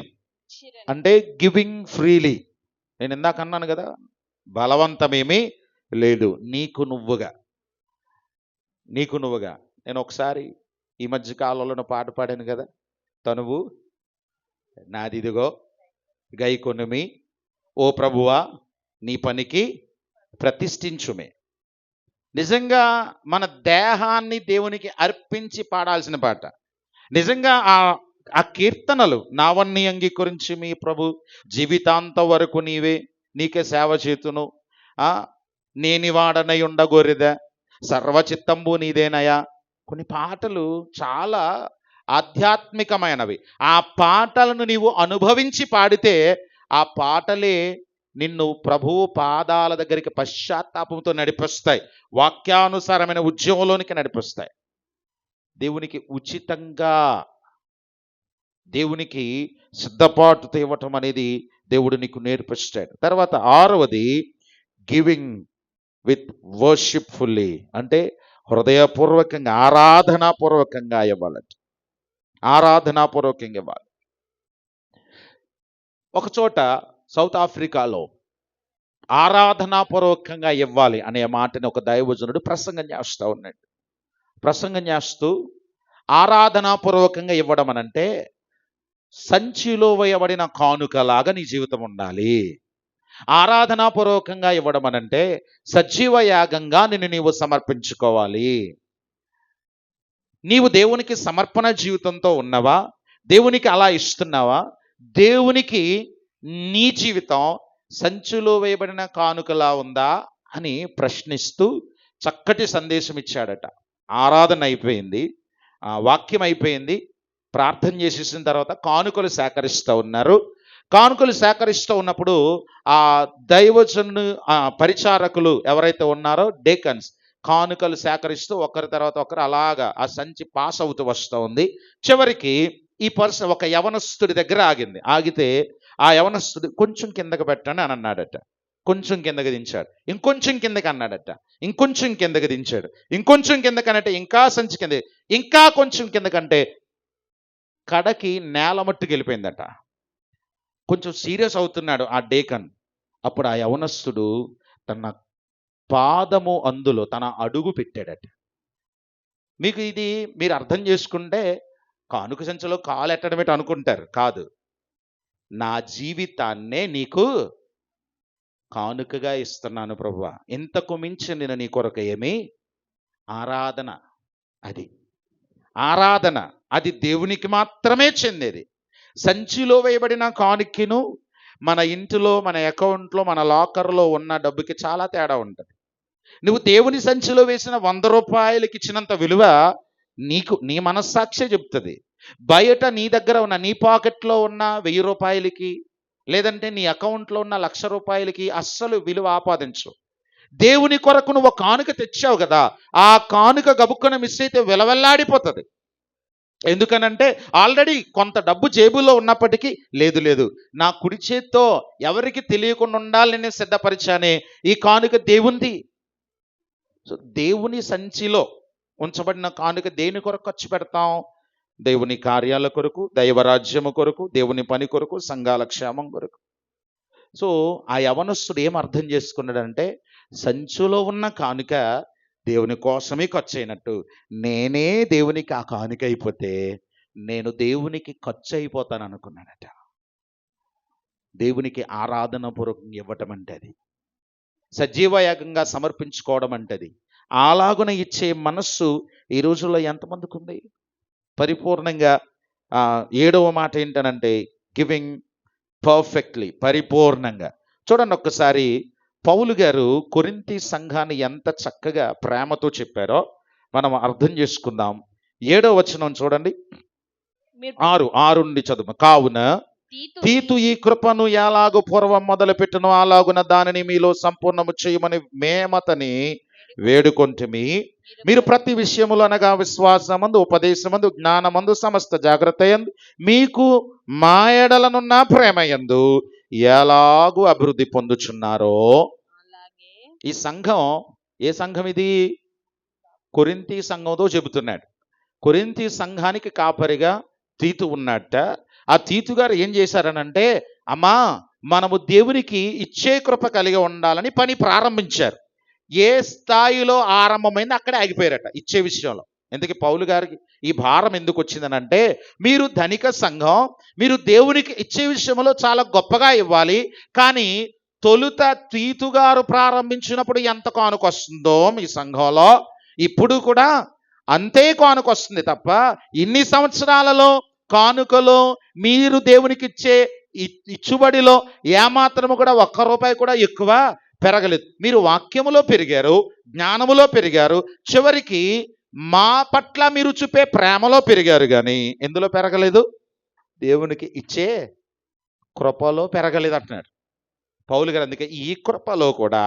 [SPEAKER 1] అంటే గివింగ్ ఫ్రీలీ. నేను ఇందాక అన్నాను కదా, బలవంతమేమీ లేదు, నీకు నువ్వుగా. నేను ఒకసారి ఈ మధ్య కాలంలో పాట పాడాను కదా, తనువు నాదిదిగో గైకొనుమి, ఓ ప్రభువా నీ పనికి ప్రతిష్ఠించుమే. నిజంగా మన దేహాన్ని దేవునికి అర్పించి పాడాల్సిన పాట. నిజంగా ఆ కీర్తనలు, నావన్నీ అంగీకరించి మీ ప్రభు, జీవితాంతం వరకు నీకే సేవ చేతును, నేనివాడనై ఉండగోరిదా, సర్వచిత్తంబు నీదేనయా. కొన్ని పాటలు చాలా ఆధ్యాత్మికమైనవి. ఆ పాటలను నీవు అనుభవించి పాడితే ఆ పాటలే నిన్ను ప్రభువు పాదాల దగ్గరికి పశ్చాత్తాపంతో నడిపిస్తాయి, వాక్యానుసారమైన ఉద్యమంలోనికి నడిపిస్తాయి. దేవునికి ఉచితంగా, దేవునికి సిద్ధపాటుతో ఇవ్వటం అనేది దేవుడు నీకు నేర్పిస్తాడు. తర్వాత 6వది గివింగ్ విత్ వర్షిప్ఫుల్లీ, అంటే హృదయపూర్వకంగా, ఆరాధనాపూర్వకంగా ఇవ్వాలంటే ఆరాధనాపూర్వకంగా ఇవ్వాలి. ఒకచోట సౌత్ ఆఫ్రికాలో ఆరాధనాపూర్వకంగా ఇవ్వాలి అనే మాటని ఒక దైవజనుడు ప్రసంగం చేస్తూ ఉన్నాడు. ప్రసంగం చేస్తూ ఆరాధనాపూర్వకంగా ఇవ్వడం అనంటే సంచిలో వేయబడిన కానుకలాగా నీ జీవితం ఉండాలి. ఆరాధనాపూర్వకంగా ఇవ్వడం అనంటే సజీవ యాగంగా నిన్ను నీవు సమర్పించుకోవాలి. నీవు దేవునికి సమర్పణ జీవితంతో ఉన్నవా? దేవునికి అలా ఇస్తున్నావా? దేవునికి నీ జీవితం సంచిలో వేయబడిన కానుకలా ఉందా అని ప్రశ్నిస్తూ చక్కటి సందేశం ఇచ్చాడట. ఆరాధన అయిపోయింది, వాక్యం అయిపోయింది, ప్రార్థన చేసేసిన తర్వాత కానుకలు సేకరిస్తూ ఉన్నారు. కానుకలు సేకరిస్తూ ఉన్నప్పుడు ఆ దైవజను పరిచారకులు ఎవరైతే ఉన్నారో డేకన్స్ కానుకలు సేకరిస్తూ ఒకరి తర్వాత ఒకరు అలాగా ఆ సంచి పాస్ అవుతూ వస్తూ ఉంది. చివరికి ఈ పర్సన్ ఒక యవనస్తుడి దగ్గర ఆగింది. ఆగితే ఆ యవనస్తుడు కొంచెం కిందకి పెట్టండి అని అన్నాడట. కొంచెం కిందకి దించాడు. ఇంకొంచెం కిందకి అన్నాడట. ఇంకొంచెం కిందకి దించాడు. ఇంకొంచెం కిందకనంటే ఇంకా సంచి కింద, ఇంకా కొంచెం కిందకంటే కడకి నేల మట్టుకు వెళ్ళిపోయిందట. కొంచెం సీరియస్ అవుతున్నాడు ఆ డేకన్. అప్పుడు ఆ యవనస్తుడు తన పాదము అందులో తన అడుగు పెట్టాడట. మీకు ఇది మీరు అర్థం చేసుకుంటే కానుక సంచిలో కాలు ఎట్టడమేట అనుకుంటారు. కాదు, నా జీవితాన్నే నీకు కానుకగా ఇస్తున్నాను ప్రభువా, ఇంతకు మించి నేను నీ కొరకు ఏమి ఆరాధన, అది ఆరాధన, అది దేవునికి మాత్రమే చెందేది. సంచిలో వేయబడిన కానుకను మన ఇంటిలో, మన అకౌంట్లో, మన లాకర్లో ఉన్న డబ్బుకి చాలా తేడా ఉంటుంది. నువ్వు దేవుని సంచిలో వేసిన 100 రూపాయలకి ఇచ్చినంత విలువ నీకు నీ మనస్సాక్షే చెప్తుంది. బయట నీ దగ్గర ఉన్న, నీ పాకెట్లో ఉన్న 1000 రూపాయలకి లేదంటే నీ అకౌంట్లో ఉన్న 1,00,000 రూపాయలకి అస్సలు విలువ ఆపాదించు. దేవుని కొరకు నువ్వు కానుక తెచ్చావు కదా, ఆ కానుక గబుక్కున మిస్ అయితే విలవెల్లాడిపోతుంది. ఎందుకనంటే ఆల్రెడీ కొంత డబ్బు జేబులో ఉన్నప్పటికీ లేదు లేదు నా కుడి చేత్తో ఎవరికి తెలియకుండా ఉండాలని సిద్ధపరిచానే, ఈ కానుక దేవుంది. సో దేవుని సంచిలో ఉంచబడిన కానుక దేని కొరకు ఖర్చు పెడతాం? దేవుని కార్యాల కొరకు, దైవరాజ్యము కొరకు, దేవుని పని కొరకు, సంఘాల క్షేమం కొరకు. సో ఆ యవనస్తుడు ఏం అర్థం చేసుకున్నాడంటే సంచిలో ఉన్న కానుక దేవుని కోసమే ఖర్చు అయినట్టు, నేనే దేవునికి ఆ కానుక అయిపోతే నేను దేవునికి ఖర్చు అయిపోతాను అనుకున్నాడట. దేవునికి ఆరాధన పూర్వకం ఇవ్వటం అంటే అది, సజీవయాగంగా సమర్పించుకోవడం అంటే అది. అలాగున ఇచ్చే మనస్సు ఈ రోజుల్లో ఎంతమందికి ఉంది? పరిపూర్ణంగా 7వ మాట ఏంటనంటే గివింగ్ పర్ఫెక్ట్లీ, పరిపూర్ణంగా. చూడండి ఒక్కసారి పౌలు గారు కొరింథీ సంఘాన్ని ఎంత చక్కగా ప్రేమతో చెప్పారో మనం అర్థం చేసుకుందాం. 7వ వచనం చూడండి, 6 నుండి చదువు. కావున తీతు ఈ కృపను ఎలాగూ పూర్వం మొదలు పెట్టును అలాగున దానిని మీలో సంపూర్ణము చేయమని మేమతని వేడుకొంటిమి. మీరు ప్రతి విషయములు అనగా విశ్వాసమందు, ఉపదేశమందు, జ్ఞానమందు, సమస్త జాగ్రత్త యందు, మీకు మా ఎడలనున్న ప్రేమయందు ఎలాగూ అభివృద్ధి పొందుచున్నారో. ఈ సంఘం ఏ సంఘం ఇది? కొరింథీ సంఘంతో చెబుతున్నాడు. కొరింథీ సంఘానికి కాపరిగా తీతు ఉన్నట్ట. ఆ తీతు గారు ఏం చేశారనంటే, అమ్మా మనము దేవునికి ఇచ్చే కృప కలిగి ఉండాలని పని ప్రారంభించారు. ఏ స్థాయిలో ఆరంభమైంది అక్కడే ఆగిపోయారట ఇచ్చే విషయంలో. ఎందుకు పౌలు గారికి ఈ భారం ఎందుకు వచ్చిందనంటే, మీరు ధనిక సంఘం, మీరు దేవునికి ఇచ్చే విషయంలో చాలా గొప్పగా ఇవ్వాలి. కానీ తొలుత తీతు గారు ప్రారంభించినప్పుడు ఎంత కానుకొస్తుందో మీ సంఘంలో ఇప్పుడు కూడా అంతే కానుకొస్తుంది తప్ప ఇన్ని సంవత్సరాలలో కానుకలో మీరు దేవునికి ఇచ్చే ఇచ్చుబడిలో ఏమాత్రము కూడా 1 రూపాయి కూడా ఎక్కువ పెరగలేదు. మీరు వాక్యములో పెరిగారు, జ్ఞానములో పెరిగారు, చివరికి మా పట్ల మీరు చూపే ప్రేమలో పెరిగారు. కానీ ఎందులో పెరగలేదు? దేవునికి ఇచ్చే కృపలో పెరగలేదు అంటున్నాడు పౌలు గారు. అందుకే ఈ కృపలో కూడా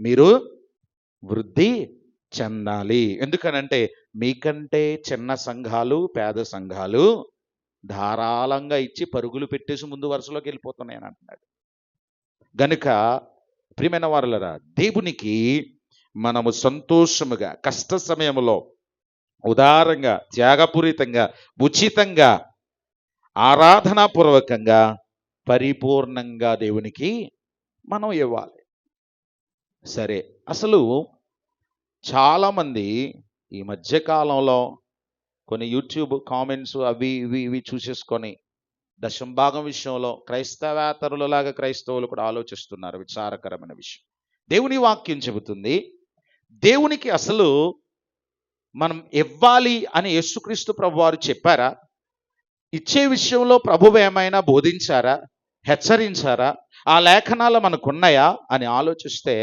[SPEAKER 1] మీరు వృద్ధి చెందాలి. ఎందుకనంటే మీకంటే చిన్న సంఘాలు, పేద సంఘాలు ధారాళంగా ఇచ్చి పరుగులు పెట్టేసి ముందు వరుసలోకి వెళ్ళిపోతున్నాయని అంటున్నాడు. గనుక ప్రియమైన వారలారా, దేవునికి మనము సంతోషముగా కష్ట సమయంలో ఉదారంగా, త్యాగపూరితంగా, ఉచితంగా, ఆరాధనాపూర్వకంగా పరిపూర్ణంగా దేవునికి మనం ఇవ్వాలి. సరే, అసలు చాలామంది ఈ మధ్యకాలంలో కొన్ని యూట్యూబ్ కామెంట్స్ అవి ఇవి ఇవి చూసేసుకొని దశంభాగం విషయంలో క్రైస్తవేతరులలాగా క్రైస్తవులు కూడా ఆలోచిస్తున్నారు. విచారకరమైన విషయం. దేవుని వాక్యం చెబుతుంది, దేవునికి అసలు మనం ఇవ్వాలి అని యేసుక్రీస్తు ప్రభువారు చెప్పారా? ఇచ్చే విషయంలో ప్రభువు ఏమైనా బోధించారా, హెచ్చరించారా? ఆ లేఖనాలు మనకున్నాయా అని ఆలోచిస్తే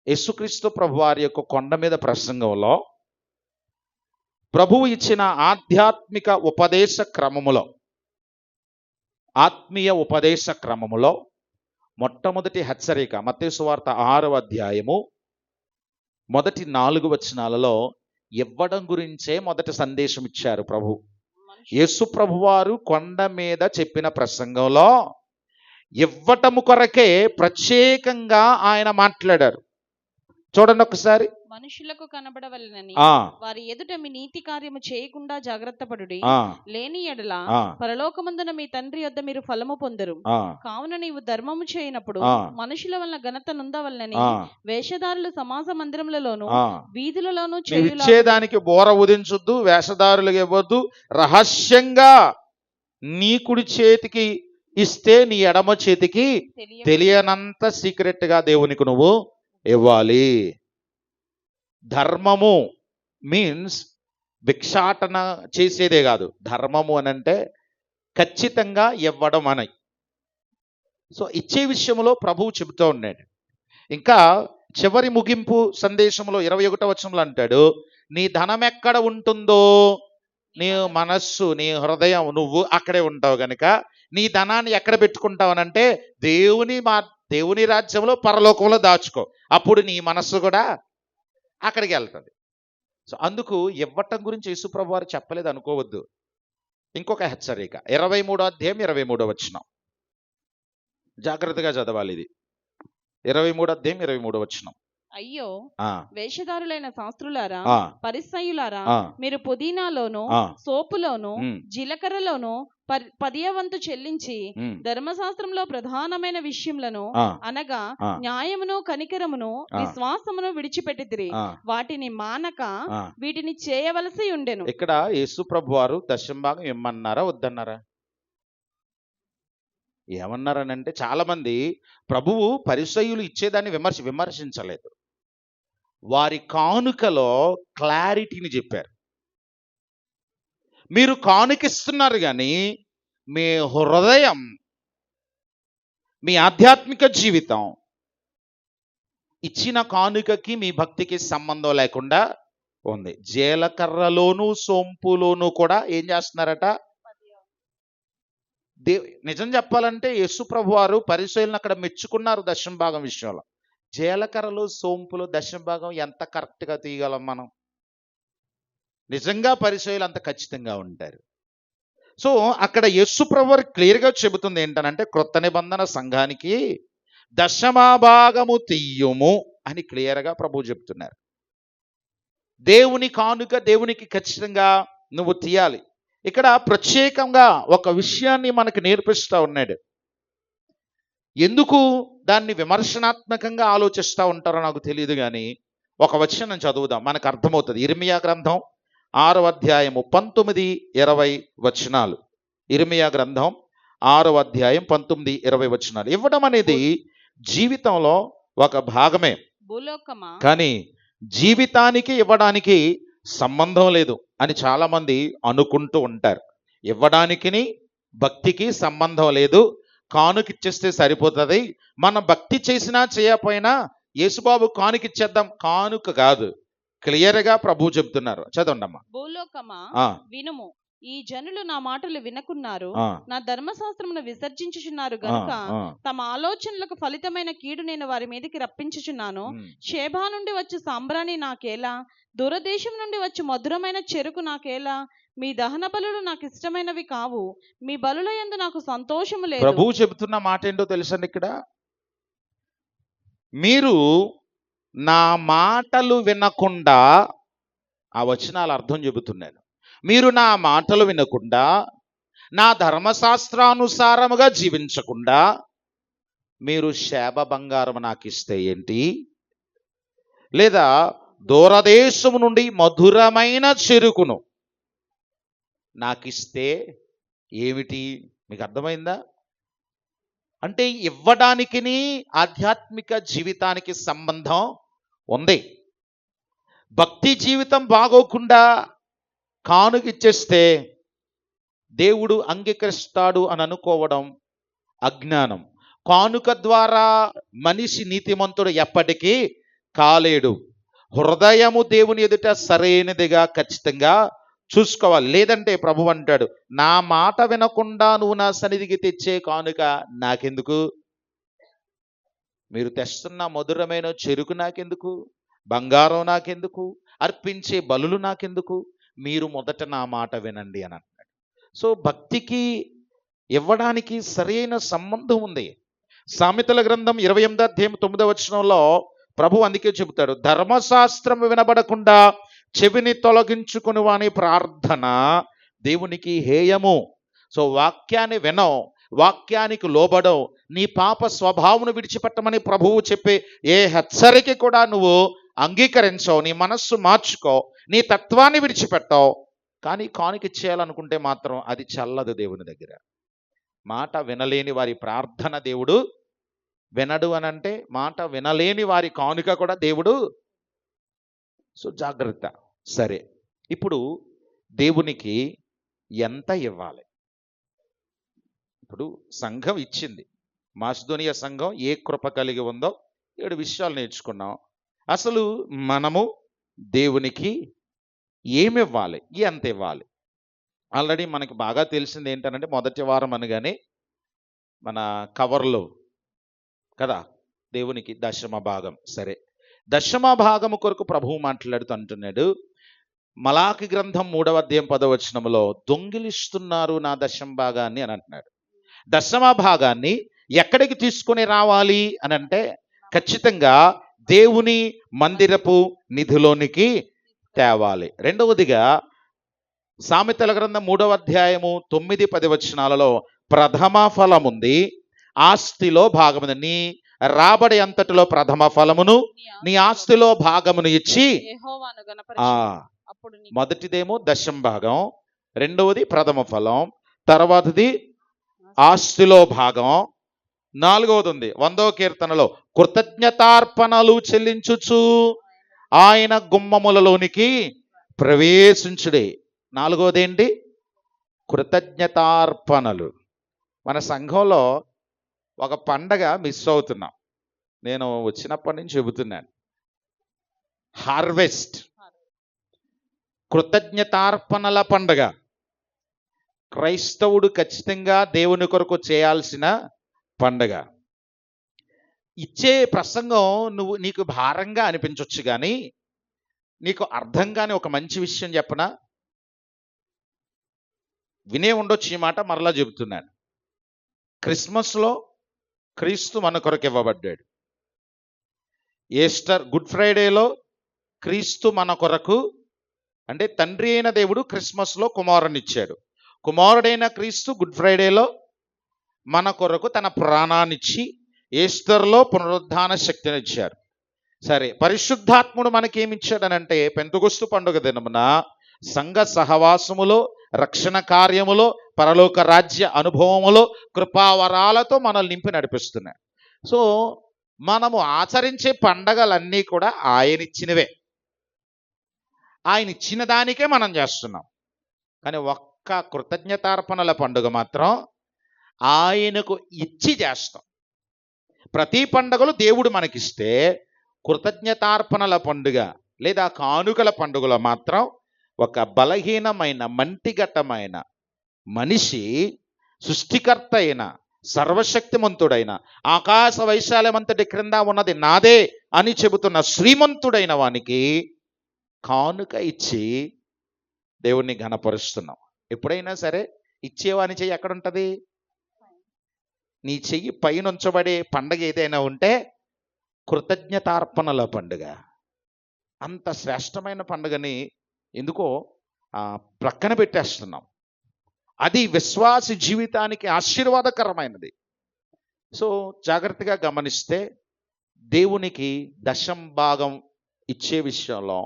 [SPEAKER 1] యేసుక్రీస్తు ప్రభువారి యొక్క కొండ మీద ప్రసంగంలో ప్రభువు ఇచ్చిన ఆధ్యాత్మిక ఉపదేశ క్రమములో, ఆత్మీయ ఉపదేశ క్రమములో మొట్టమొదటి హెచ్చరిక మత్తయి సువార్త 6వ అధ్యాయము మొదటి 4 వచనాలలో ఇవ్వడం గురించే మొదటి సందేశం ఇచ్చారు ప్రభు. యేసు ప్రభువారు కొండ మీద చెప్పిన ప్రసంగంలో ఇవ్వటము కొరకే ప్రత్యేకంగా ఆయన మాట్లాడారు. చూడండి ఒకసారి.
[SPEAKER 2] మనుషులకు కనబడవలెనని వారి ఎదుట మీ నీతి కార్యము చేయకుండా జాగ్రత్త పడుడి, లేని ఎడల పరలోకమందున మీ తండ్రి యొద్ద మీరు ఫలము పొందరు. కావున నీవు ధర్మము చేయనప్పుడు మనుషుల వలన ఘనత నొందవలెనని వేషధారులు సమాజ మందిరములలోను వీధులలోను
[SPEAKER 1] చేయుదానికి బోర ఉదించొద్దు, వేషధారులకు ఇవ్వద్దు. రహస్యంగా నీ కుడి చేతికి ఇస్తే నీ ఎడమ చేతికి తెలియనంత సీక్రెట్ గా దేవునికి నువ్వు ఇవ్వాలి. ధర్మము మీన్స్ భిక్షాటన చేసేదే కాదు. ధర్మము అనంటే ఖచ్చితంగా ఇవ్వడం అని. సో ఇచ్చే విషయంలో ప్రభువు చెబుతూ ఉన్నాడు. ఇంకా చివరి ముగింపు సందేశంలో 21వ వచనంలో అంటాడు, నీ ధనం ఎక్కడ ఉంటుందో నీ మనస్సు, నీ హృదయం, నువ్వు అక్కడే ఉంటావు గనుక నీ ధనాన్ని ఎక్కడ పెట్టుకుంటావు అనంటే దేవుని రాజ్యంలో పరలోకంలో దాచుకో. అప్పుడు నీ మనస్సు కూడా అక్కడికి వెళ్తుంది. సో అందుకు ఇవ్వటం గురించి యేసుప్రభు వారు చెప్పలేదు అనుకోవద్దు. ఇంకొక హెచ్చరిక 23వ అధ్యాయం 23వ వచనం జాగ్రత్తగా చదవాలి. ఇది 23వ అధ్యాయం 23వ వచనం.
[SPEAKER 2] అయ్యో వేషధారులైన శాస్త్రులారా, పరిసయ్యులారా, మీరు పుదీనాలోను సోపులోను జీలకర్రలోను 10వ వంతు చెల్లించి ధర్మశాస్త్రంలో ప్రధానమైన విషయములను అనగా న్యాయమును కనికరమును విశ్వాసమును విడిచిపెట్టితిరి. వాటిని మానక వీటిని చేయవలసి ఉండెను.
[SPEAKER 1] ఇక్కడ యేసు ప్రభు వారు దశంభాగం ఇమ్మన్నారా వద్దన్నారా? ఏమన్నారనంటే చాలా మంది ప్రభువు పరిసయ్యులు ఇచ్చేదాన్ని విమర్శించలేదు. వారి కానుకలో క్లారిటీని చెప్పారు. మీరు కానుకిస్తున్నారు కానీ మీ హృదయం, మీ ఆధ్యాత్మిక జీవితం ఇచ్చిన కానుకకి మీ భక్తికి సంబంధం లేకుండా ఉంది. జీలకర్రలోను సోంపులోను కూడా ఏం చేస్తున్నారట? నిజం చెప్పాలంటే యేసు ప్రభు వారు పరిసయ్యులను అక్కడ మెచ్చుకున్నారు దశంభాగం విషయంలో. జీలకర్రలు సోంపులు దశంభాగం ఎంత కరెక్ట్గా తీయగలం మనం? నిజంగా పరిసయ్యులు అంత ఖచ్చితంగా ఉంటారు. సో అక్కడ యేసు ప్రభు వారు క్లియర్గా చెబుతుంది ఏంటనంటే, క్రొత్త నిబంధన సంఘానికి దశమభాగము తీయుము అని క్లియర్గా ప్రభు చెప్తున్నారు. దేవుని కానుక దేవునికి ఖచ్చితంగా నువ్వు తీయాలి. ఇక్కడ ప్రత్యేకంగా ఒక విషయాన్ని మనకు నేర్పిస్తూ ఉన్నాడు. ఎందుకు దాన్ని విమర్శనాత్మకంగా ఆలోచిస్తూ ఉంటారో నాకు తెలియదు, కానీ ఒక వచనం చదువుదాం, మనకు అర్థమవుతుంది. ఇర్మియా గ్రంథం 6వ అధ్యాయము 19-20 వచనాలు. ఇర్మియా గ్రంథం 6వ అధ్యాయం 19-20 వచనాలు. ఇవ్వడం అనేది జీవితంలో ఒక భాగమే, కానీ జీవితానికి ఇవ్వడానికి సంబంధం లేదు అని చాలా మంది అనుకుంటూ ఉంటారు. ఇవ్వడానికి భక్తికి సంబంధం లేదు, కానుకిచ్చేస్తే సరిపోతుంది, మనం భక్తి చేసినా చేయకపోయినా యేసుబాబు కానుకిచ్చేద్దాం. కానుక కాదు, క్లియర్గా ప్రభు చెప్తున్నారు. చదవండమ్మా.
[SPEAKER 2] భూలోకమా వినుము, ఈ జనులు నా మాటలు వినకున్నారు, నా ధర్మశాస్త్రమును విసర్జించుచున్నారు గనుక తమ ఆలోచనలకు ఫలితమైన కీడు నేను వారి మీదకి రప్పించుచున్నాను. షేబా నుండి వచ్చి సాంబ్రాణి నాకేలా, దూరదేశం నుండి వచ్చి మధురమైన చెరుకు నాకేలా? మీ దహన బలులు నాకు ఇష్టమైనవి కావు, మీ బలుల యందు నాకు సంతోషము లేదు.
[SPEAKER 1] ప్రభువు చెబుతున్న మాట ఏంటో తెలుసండి. ఇక్కడ మీరు నా మాటలు వినకుండా, ఆ వచనాల అర్థం చెబుతున్నాను. మీరు నా మాటలు వినకుండా నా ధర్మశాస్త్రానుసారముగా జీవించకుండా మీరు శాప బంగారం నాకు ఇస్తే ఏంటి, లేదా దూరదేశము నుండి మధురమైన చెరుకును నాకిస్తే ఏమిటి? మీకు అర్థమైందా? అంటే ఇవ్వడానికి ఆధ్యాత్మిక జీవితానికి సంబంధం ఉంది. భక్తి జీవితం బాగోకుండా కానుక ఇచ్చేస్తే దేవుడు అంగీకరిస్తాడు అని అనుకోవడం అజ్ఞానం. కానుక ద్వారా మనిషి నీతిమంతుడు ఎప్పటికీ కాలేడు. హృదయము దేవుని ఎదుట సరైనదిగా ఖచ్చితంగా చూసుకోవాలి. లేదంటే ప్రభు అంటాడు, నా మాట వినకుండా నువ్వు నా సన్నిధికి తెచ్చే కానుక నాకెందుకు? మీరు తెస్తున్న మధురమైన చెరుకు నాకెందుకు? బంగారం నాకెందుకు? అర్పించే బలులు నాకెందుకు? మీరు మొదట నా మాట వినండి అని అంటాడు. సో భక్తికి ఇవ్వడానికి సరైన సంబంధం ఉంది. సామెతల గ్రంథం 28:9 ప్రభు అందుకే చెబుతాడు, ధర్మశాస్త్రం వినబడకుండా చెవిని తొలగించుకుని వాని ప్రార్థన దేవునికి హేయము. సో వాక్యాన్ని వినవు, వాక్యానికి లోబడవు, నీ పాప స్వభావమును విడిచిపెట్టమని ప్రభువు చెప్పే ఏ హెచ్చరిక కూడా నువ్వు అంగీకరించవు, నీ మనస్సు మార్చుకో, నీ తత్వాన్ని విడిచిపెట్టవు. కానీ కానుక చేయాలనుకుంటే మాత్రం అది చల్లదు దేవుని దగ్గర. మాట వినలేని వారి ప్రార్థన దేవుడు వినడు అని అంటే, మాట వినలేని వారి కానుక కూడా దేవుడు. సో జాగ్రత్త. సరే, ఇప్పుడు దేవునికి ఎంత ఇవ్వాలి? ఇప్పుడు సంఘం ఇచ్చింది, మాసిదోనియ సంఘం ఏ కృప కలిగి ఉందో 7 విషయాలు నేర్చుకున్నాం. అసలు మనము దేవునికి ఏమి ఇవ్వాలి, ఎంత ఇవ్వాలి? ఆల్రెడీ మనకి బాగా తెలిసింది ఏంటనంటే, మొదటి వారం అనగానే మన కవర్లో కదా దేవునికి దశమ భాగం. సరే, దశమ భాగము కొరకు ప్రభువు మాట్లాడుతూ అంటున్నాడు, మలాకి గ్రంథం 3:10 దొంగిలిస్తున్నారు నా దశమ భాగాన్ని అని అంటున్నాడు. దశమ భాగాన్ని ఎక్కడికి తీసుకొని రావాలి అని అంటే, ఖచ్చితంగా దేవుని మందిరపు నిధిలోనికి తేవాలి. రెండవదిగా సామెతల గ్రంథం 3:9-10 ప్రథమ ఫలముంది, ఆస్తిలో భాగముంది. నీ రాబడి అంతటిలో ప్రథమ ఫలమును నీ ఆస్తిలో భాగమును ఇచ్చి, మొదటిదేమో దశమ భాగం, రెండవది ప్రథమ ఫలం, తర్వాతది ఆస్తిలో భాగం, నాలుగవది ఉంది 100వ కీర్తనలో, కృతజ్ఞతార్పణలు చెల్లించుచు ఆయన గుమ్మములలోనికి ప్రవేశించుడే. నాలుగవది ఏంటి? కృతజ్ఞతార్పణలు. మన సంఘంలో ఒక పండగ మిస్ అవుతున్నాం. నేను వచ్చినప్పటి నుంచి చెబుతున్నాను, హార్వెస్ట్, కృతజ్ఞతార్పణల పండగ. క్రైస్తవుడు ఖచ్చితంగా దేవుని కొరకు చేయాల్సిన పండగ. ఇచ్చే ప్రసంగం నీకు భారంగా అనిపించవచ్చు, కానీ నీకు అర్థం కాని ఒక మంచి విషయం చెప్పనా? వినే ఉండొచ్చు ఈ మాట, మరలా చెబుతున్నాను. క్రిస్మస్లో క్రీస్తు మన కొరకు ఇవ్వబడ్డాడు. ఈస్టర్, గుడ్ ఫ్రైడేలో క్రీస్తు మన కొరకు, అంటే తండ్రి అయిన దేవుడు క్రిస్మస్లో కుమారుని ఇచ్చాడు. కుమారుడైన క్రీస్తు గుడ్ ఫ్రైడేలో మన కొరకు తన ప్రాణాన్నిచ్చి ఈస్టర్లో పునరుద్ధాన శక్తిని ఇచ్చారు. సరే, పరిశుద్ధాత్ముడు మనకేమిచ్చాడనంటే, పెంతెకొస్తు పండుగ దినమున సంఘ సహవాసములో, రక్షణ కార్యములో, పరలోక రాజ్య అనుభవములో కృపావరాలతో మనల్ని నింపి నడిపిస్తున్నాడు. సో మనము ఆచరించే పండగలన్నీ కూడా ఆయన ఇచ్చినవే. ఆయన ఇచ్చిన దానికే మనం చేస్తున్నాం. కానీ ఒక్క కృతజ్ఞతార్పణల పండుగ మాత్రం ఆయనకు ఇచ్చి చేస్తాం. ప్రతి పండుగలు దేవుడు మనకిస్తే, కృతజ్ఞతార్పణల పండుగ లేదా కానుకల పండుగలో మాత్రం ఒక బలహీనమైన మంటిగట్టమైన మనిషి సృష్టికర్త అయిన సర్వశక్తిమంతుడైన ఆకాశ వైశాల్యమంతటి క్రింద ఉన్నది నాదే అని చెబుతున్న శ్రీమంతుడైన వానికి కానుక ఇచ్చి దేవుణ్ణి ఘనపరుస్తున్నాం. ఎప్పుడైనా సరే ఇచ్చేవాని చెయ్యి ఎక్కడుంటది? నీ చెయ్యి పైన ఉంచబడే పండగ ఏదైనా ఉంటే కృతజ్ఞతార్పణల పండుగ. అంత శ్రేష్టమైన పండుగని ఎందుకో ప్రక్కన పెట్టేస్తున్నాం. అది విశ్వాసి జీవితానికి ఆశీర్వాదకరమైనది. సో జాగ్రత్తగా గమనిస్తే దేవునికి దశం భాగం ఇచ్చే విషయంలో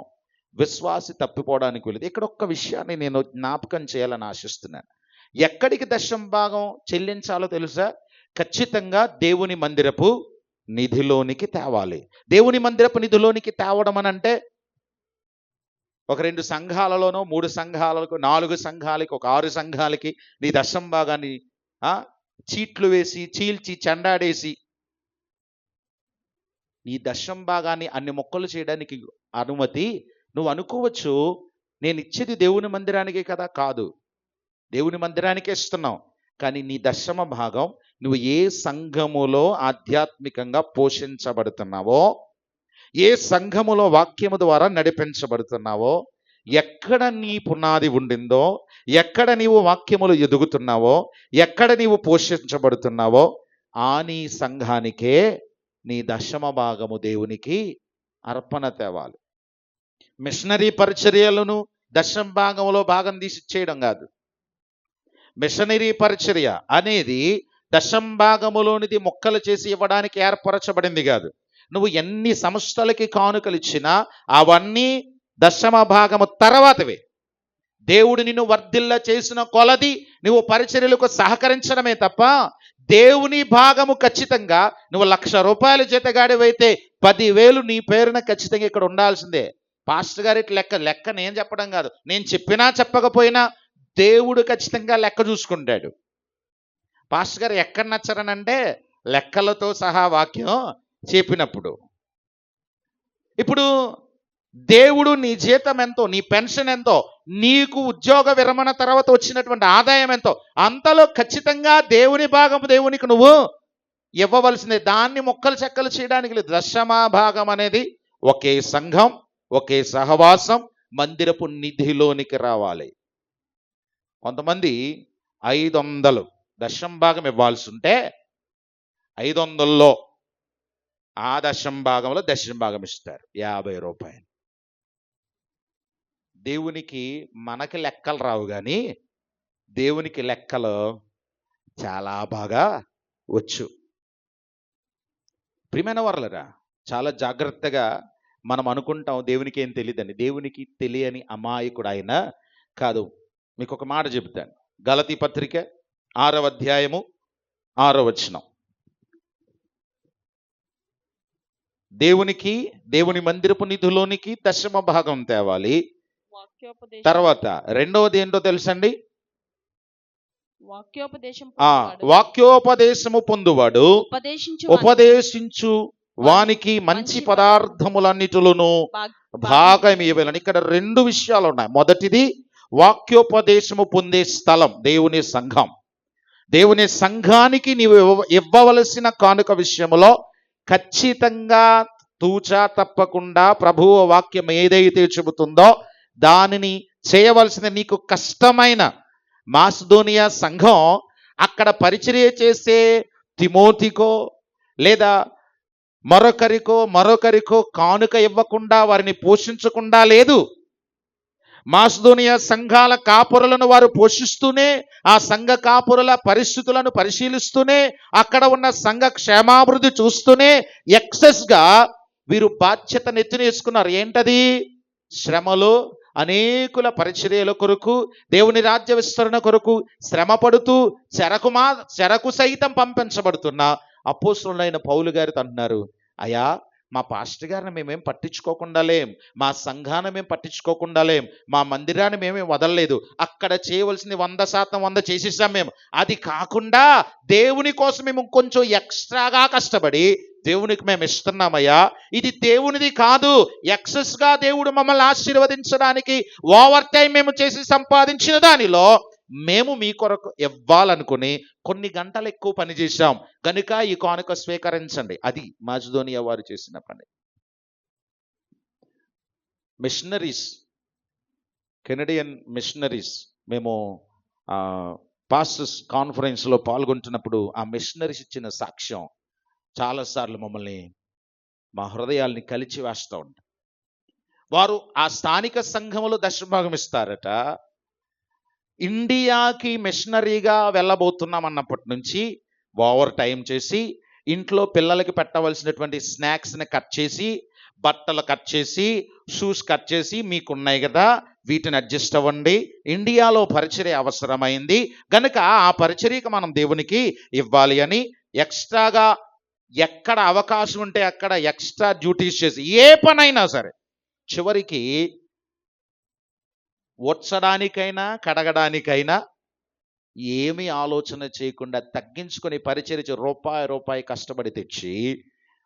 [SPEAKER 1] విశ్వాసి తప్పిపోవడానికి వెళ్ళదు. ఇక్కడ ఒక్క విషయాన్ని నేను జ్ఞాపకం చేయాలని ఆశిస్తున్నాను. ఎక్కడికి దశం భాగం చెల్లించాలో తెలుసా? ఖచ్చితంగా దేవుని మందిరపు నిధిలోనికి తేవాలి. దేవుని మందిరపు నిధిలోనికి తేవడం అని అంటే ఒక 2 సంఘాలలోనో 3 సంఘాలకు 4 సంఘాలకి ఒక 6 సంఘాలకి నీ దశం భాగాన్ని చీట్లు వేసి చీల్చి చెండాడేసి నీ దశం భాగాన్ని అన్ని మొక్కలు చేయడానికి అనుమతి. నువ్వు అనుకోవచ్చు, నేను ఇచ్చేది దేవుని మందిరానికే కదా. కాదు, దేవుని మందిరానికే ఇస్తున్నావు. కానీ నీ దశమ భాగం నువ్వు ఏ సంఘములో ఆధ్యాత్మికంగా పోషించబడుతున్నావో, ఏ సంఘములో వాక్యము ద్వారా నడిపించబడుతున్నావో, ఎక్కడ నీ పునాది ఉండిందో, ఎక్కడ నీవు వాక్యములు ఎదుగుతున్నావో, ఎక్కడ నీవు పోషించబడుతున్నావో ఆ నీ సంఘానికే నీ దశమ భాగము దేవునికి అర్పణ తేవాలి. మిషనరీ పరిచర్యలను దశమ భాగంలో భాగం తీసి చేయడం కాదు. మిషనరీ పరిచర్య అనేది దశం భాగములోనిది మొక్కలు చేసి ఇవ్వడానికి ఏర్పరచబడింది కాదు. నువ్వు ఎన్ని సంస్థలకి కానుకలు ఇచ్చినా అవన్నీ దశమ భాగము తర్వాతవే. దేవుడు నిన్ను వర్ధిల్ల చేసిన కొలది నువ్వు పరిచర్యలకు సహకరించడమే తప్ప దేవుని భాగము ఖచ్చితంగా నువ్వు 1,00,000 రూపాయల జీతగాడివైతే 10,000 నీ పేరున ఖచ్చితంగా ఇక్కడ ఉండాల్సిందే. పాస్టర్ గారి లెక్క నేను చెప్పడం కాదు, నేను చెప్పినా చెప్పకపోయినా దేవుడు ఖచ్చితంగా లెక్క చూసుకుంటాడు. పాస్టర్ గారు ఎక్కడ నచ్చరనంటే లెక్కలతో సహా వాక్యం చెప్పినప్పుడు. ఇప్పుడు దేవుడు నీ జీతం ఎంతో, నీ పెన్షన్ ఎంతో, నీకు ఉద్యోగ విరమణ తర్వాత వచ్చినటువంటి ఆదాయం ఎంతో, అంతలో ఖచ్చితంగా దేవుని భాగం దేవునికి నువ్వు ఇవ్వవలసిందే. దాన్ని మొక్కలు చెక్కలు చేయడానికి లేదు. దశమ భాగం అనేది ఒకే సంఘం, ఒకే సహవాసం, మందిరపు నిధిలోనికి రావాలి. కొంతమంది 500 దశం భాగం ఇవ్వాల్సి ఉంటే 500లో ఆ దశం భాగంలో దశం భాగం ఇస్తారు 50 రూపాయలు. దేవునికి మనకి లెక్కలు రావు, కానీ దేవునికి లెక్కలు చాలా బాగా వచ్చు. ప్రియమైన వారలారా, చాలా జాగ్రత్తగా మనం అనుకుంటాం దేవునికి ఏం తెలియదని. దేవునికి తెలియని అమాయకుడు ఆయన కాదు. మీకు ఒక మాట చెబుతాను. గలతీ పత్రిక 6వ అధ్యాయము 6వ వచనం. దేవుని మందిరపు నిధులోనికి దశమ భాగం తేవాలి. తర్వాత రెండవది ఏంటో తెలుసండి? వాక్యోపదేశము పొందువాడు ఉపదేశించు వానికి మంచి పదార్థములన్నిటిలోనూ భాగం ఇవ్వాలని. ఇక్కడ 2 విషయాలు ఉన్నాయి. మొదటిది వాక్యోపదేశము పొందే స్థలం దేవుని సంఘం. దేవుని సంఘానికి నీవు ఇవ్వవలసిన కానుక విషయంలో ఖచ్చితంగా తూచా తప్పకుండా ప్రభువు వాక్యం ఏదైతే చెబుతుందో దానిని చేయవలసింది. నీకు కష్టమైన మాసిదోనియా సంఘం అక్కడ పరిచర్య చేసే తిమోతికో లేదా మరొకరికో కానుక ఇవ్వకుండా వారిని పోషించకుండా లేదు. మాసిదోనియా సంఘాల కాపురులను వారు పోషిస్తూనే, ఆ సంఘ కాపురుల పరిస్థితులను పరిశీలిస్తూనే, అక్కడ ఉన్న సంఘ క్షేమాభివృద్ధి చూస్తూనే ఎక్సెస్గా వీరు బాధ్యత నెత్తినేసుకున్నారు. ఏంటది? శ్రమలో అనేకుల పరిచర్యల కొరకు, దేవుని రాజ్య విస్తరణ కొరకు శ్రమ పడుతూ చెరకు సైతం పంపించబడుతున్న అపోస్తలుడైన పౌలు గారితో అంటున్నారు, అయ్యా మా పాస్టర్ గారిని మేమేం పట్టించుకోకుండా లేం, మా సంఘాన్ని మేము పట్టించుకోకుండా లేం, మా మందిరాన్ని మేమేం వదలలేదు, అక్కడ చేయవలసింది 100% 100 చేసేసాం మేము. అది కాకుండా దేవుని కోసం మేము కొంచెం ఎక్స్ట్రాగా కష్టపడి దేవునికి మేము ఇస్తున్నామయ్యా. ఇది దేవునిది కాదు, ఎక్సెస్గా దేవుడు మమ్మల్ని ఆశీర్వదించడానికి ఓవర్ టైం మేము చేసి సంపాదించిన దానిలో మేము మీ కొరకు ఇవ్వాలనుకుని కొన్ని గంటలు ఎక్కువ పని చేశాం కనుక ఈ కానుక స్వీకరించండి. అది మాసిదోనియా వారు చేసిన పని. మిషనరీస్, కెనడియన్ మిషనరీస్, మేము పాస్టర్స్ కాన్ఫరెన్స్లో పాల్గొంటున్నప్పుడు ఆ మిషనరీస్ ఇచ్చిన సాక్ష్యం చాలాసార్లు మమ్మల్ని, మా హృదయాల్ని కలిచి వేస్తూ ఉంటారు. వారు ఆ స్థానిక సంఘములో దశభాగం ఇస్తారట. ఇండియాకి మిషనరీగా వెళ్ళబోతున్నాం అన్నప్పటి నుంచి ఓవర్ టైం చేసి ఇంట్లో పిల్లలకి పెట్టవలసినటువంటి స్నాక్స్ని కట్ చేసి, బట్టలు కట్ చేసి, షూస్ కట్ చేసి, మీకున్నాయి కదా వీటిని అడ్జస్ట్ అవ్వండి, ఇండియాలో పరిచర్య అవసరమైంది గనుక ఆ పరిచర్యకి మనం దేవునికి ఇవ్వాలి అని ఎక్స్ట్రాగా ఎక్కడ అవకాశం ఉంటే అక్కడ ఎక్స్ట్రా డ్యూటీస్ చేసి, ఏ పనైనా సరే చివరికి వచ్చడానికైనా కడగడానికైనా ఏమీ ఆలోచన చేయకుండా తగ్గించుకొని పరిచర్య రూపాయి కష్టపడి తెచ్చి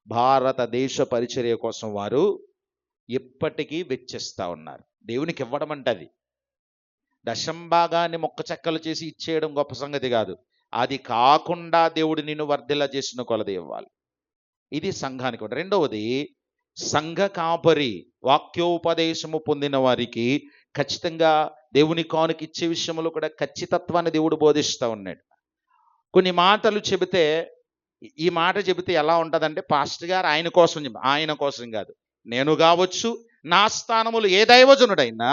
[SPEAKER 1] భారతదేశ పరిచర్య కోసం వారు ఇప్పటికీ వెచ్చిస్తూ ఉన్నారు. దేవునికి ఇవ్వడం అంటే అది దశంభాగాన్ని మొక్క చెక్కలు చేసి ఇచ్చేయడం గొప్ప సంగతి కాదు. అది కాకుండా దేవుడు నిన్ను వర్ధిల్ల చేసిన కొలది ఇవ్వాలి. ఇది సంఘానికి. రెండవది, సంఘ కాపరి వాక్యోపదేశము పొందిన వారికి ఖచ్చితంగా దేవుని కానుక ఇచ్చే విషయంలో కూడా ఖచ్చితత్వాన్ని దేవుడు బోధిస్తూ ఉన్నాడు. కొన్ని మాటలు చెబితే, ఈ మాట చెబితే ఎలా ఉంటుందంటే, పాస్టర్ గారు ఆయన కోసం కాదు, నేను కావచ్చు, నా స్థానములు ఏ దైవజనుడైనా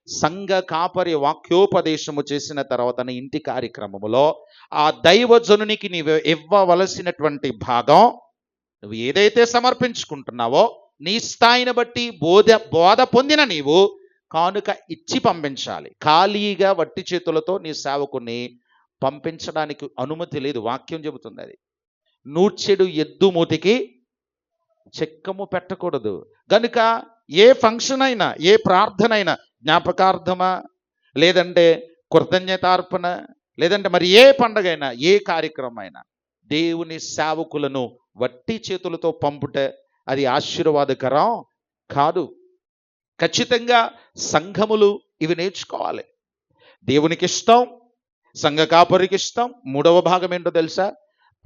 [SPEAKER 1] సంఘ కాపరి వాక్యోపదేశము చేసిన తర్వాత నీ ఇంటి కార్యక్రమములో ఆ దైవజనునికి నీవు ఇవ్వవలసినటువంటి భాగం, నువ్వు ఏదైతే సమర్పించుకుంటున్నావో నీ స్థాయిని బట్టి బోధ పొందిన నీవు కానుక ఇచ్చి పంపించాలి. ఖాళీగా వట్టి చేతులతో నీ సేవకుని పంపించడానికి అనుమతి లేదు. వాక్యం చెబుతుంది అది. నూర్చెడు ఎద్దు మూతికి చెక్కము పెట్టకూడదు. గనుక ఏ ఫంక్షన్ అయినా, ఏ ప్రార్థన అయినా, జ్ఞాపకార్థమా, లేదంటే కృతజ్ఞతార్పణ, లేదంటే మరి ఏ పండగైనా, ఏ కార్యక్రమం అయినా, దేవుని సేవకులను వట్టి చేతులతో పంపుట అది ఆశీర్వాదకరం కాదు. ఖచ్చితంగా సంఘములు ఇవి నేర్చుకోవాలి. దేవునికి ఇష్టం, సంఘ కాపరికి ఇష్టం. మూడవ భాగం ఏంటో తెలుసా?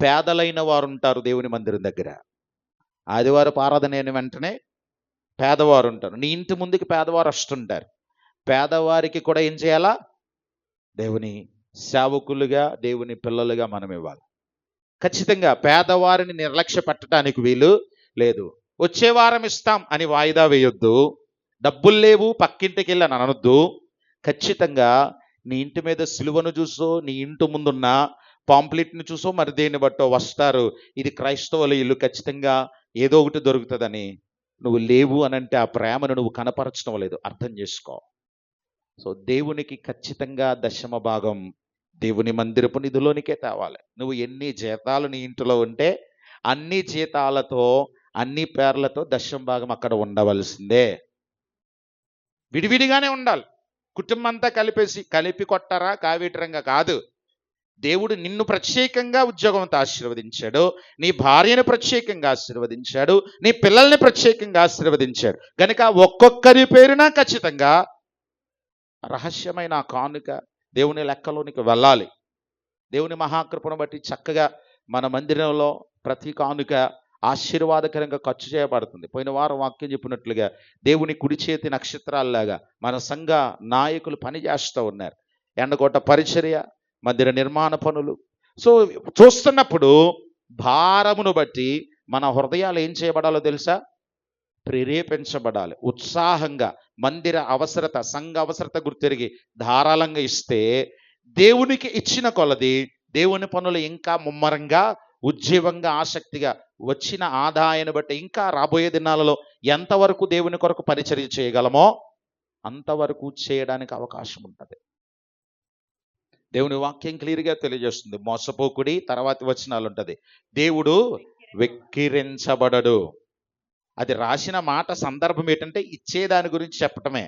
[SPEAKER 1] పేదలైన వారు ఉంటారు దేవుని మందిరం దగ్గర. ఆదివారపు ఆరాధన అయిన వెంటనే పేదవారు ఉంటారు. నీ ఇంటి ముందుకి పేదవారు వస్తుంటారు. పేదవారికి కూడా ఏం చేయాలా? దేవుని సేవకులుగా, దేవుని పిల్లలుగా మనం ఇవ్వాలి. ఖచ్చితంగా పేదవారిని నిర్లక్ష్య పెట్టడానికి వీలు లేదు. వచ్చే వారం ఇస్తాం అని వాయిదా వేయొద్దు. డబ్బులు లేవు పక్కింటికి వెళ్ళని అనొద్దు. ఖచ్చితంగా నీ ఇంటి మీద సిలువను చూసో, నీ ఇంటి ముందున్న పాంప్లెట్ని చూసో, మరి దేన్ని బట్టో వస్తారు. ఇది క్రైస్తవుల ఇల్లు, ఖచ్చితంగా ఏదో ఒకటి దొరుకుతుందని. నువ్వు లేవు అని అంటే ఆ ప్రేమను నువ్వు కనపరచడం లేదు. అర్థం చేసుకో. సో దేవునికి ఖచ్చితంగా దశమ భాగం దేవుని మందిరపు నిధిలోనికే తేవాలి. నువ్వు ఎన్ని జీతాలు నీ ఇంటిలో ఉంటే అన్ని జీతాలతో, అన్ని పేర్లతో దశమ భాగం అక్కడ ఉండవలసిందే. విడివిడిగానే ఉండాలి. కుటుంబం అంతా కలిపి కొట్టారా కావేటరంగా కాదు. దేవుడు నిన్ను ప్రత్యేకంగా ఉద్యోగంతో ఆశీర్వదించాడు, నీ భార్యను ప్రత్యేకంగా ఆశీర్వదించాడు, నీ పిల్లల్ని ప్రత్యేకంగా ఆశీర్వదించాడు. కనుక ఒక్కొక్కరి పేరున ఖచ్చితంగా రహస్యమైన కానుక దేవుని లెక్కలోనికి వెళ్ళాలి. దేవుని మహాకృపను బట్టి చక్కగా మన మందిరంలో ప్రతి కానుక ఆశీర్వాదకరంగా ఖర్చు చేయబడుతుంది. పోయిన వారం వాక్యం చెప్పినట్లుగా దేవుని కుడి చేతి నక్షత్రాల్లాగా మన సంఘ నాయకులు పనిచేస్తూ ఉన్నారు. ఎండకోట పరిచర్య, మందిర నిర్మాణ పనులు. సో చూస్తున్నప్పుడు భారమును బట్టి మన హృదయాలు ఏం చేయబడాలో తెలుసా? ప్రేరేపించబడాలి. ఉత్సాహంగా మందిర అవసరత, సంఘ అవసరత గుర్తెరిగి ధారాళంగా ఇస్తే దేవునికి ఇచ్చిన కొలది దేవుని పనులు ఇంకా ముమ్మరంగా, ఉజ్జీవంగా, ఆసక్తిగా వచ్చిన ఆదాయాన్ని బట్టి ఇంకా రాబోయే దినాలలో ఎంతవరకు దేవుని కొరకు పరిచర్య చేయగలమో అంతవరకు చేయడానికి అవకాశం ఉంటుంది. దేవుని వాక్యం క్లియర్గా తెలియజేస్తుంది. మోసపోకుడి, తర్వాతి వచనాలు ఉంటుంది. దేవుడు వెక్కిరించబడడు. అది రాసిన మాట సందర్భం ఏంటంటే ఇచ్చేదాని గురించి చెప్పటమే.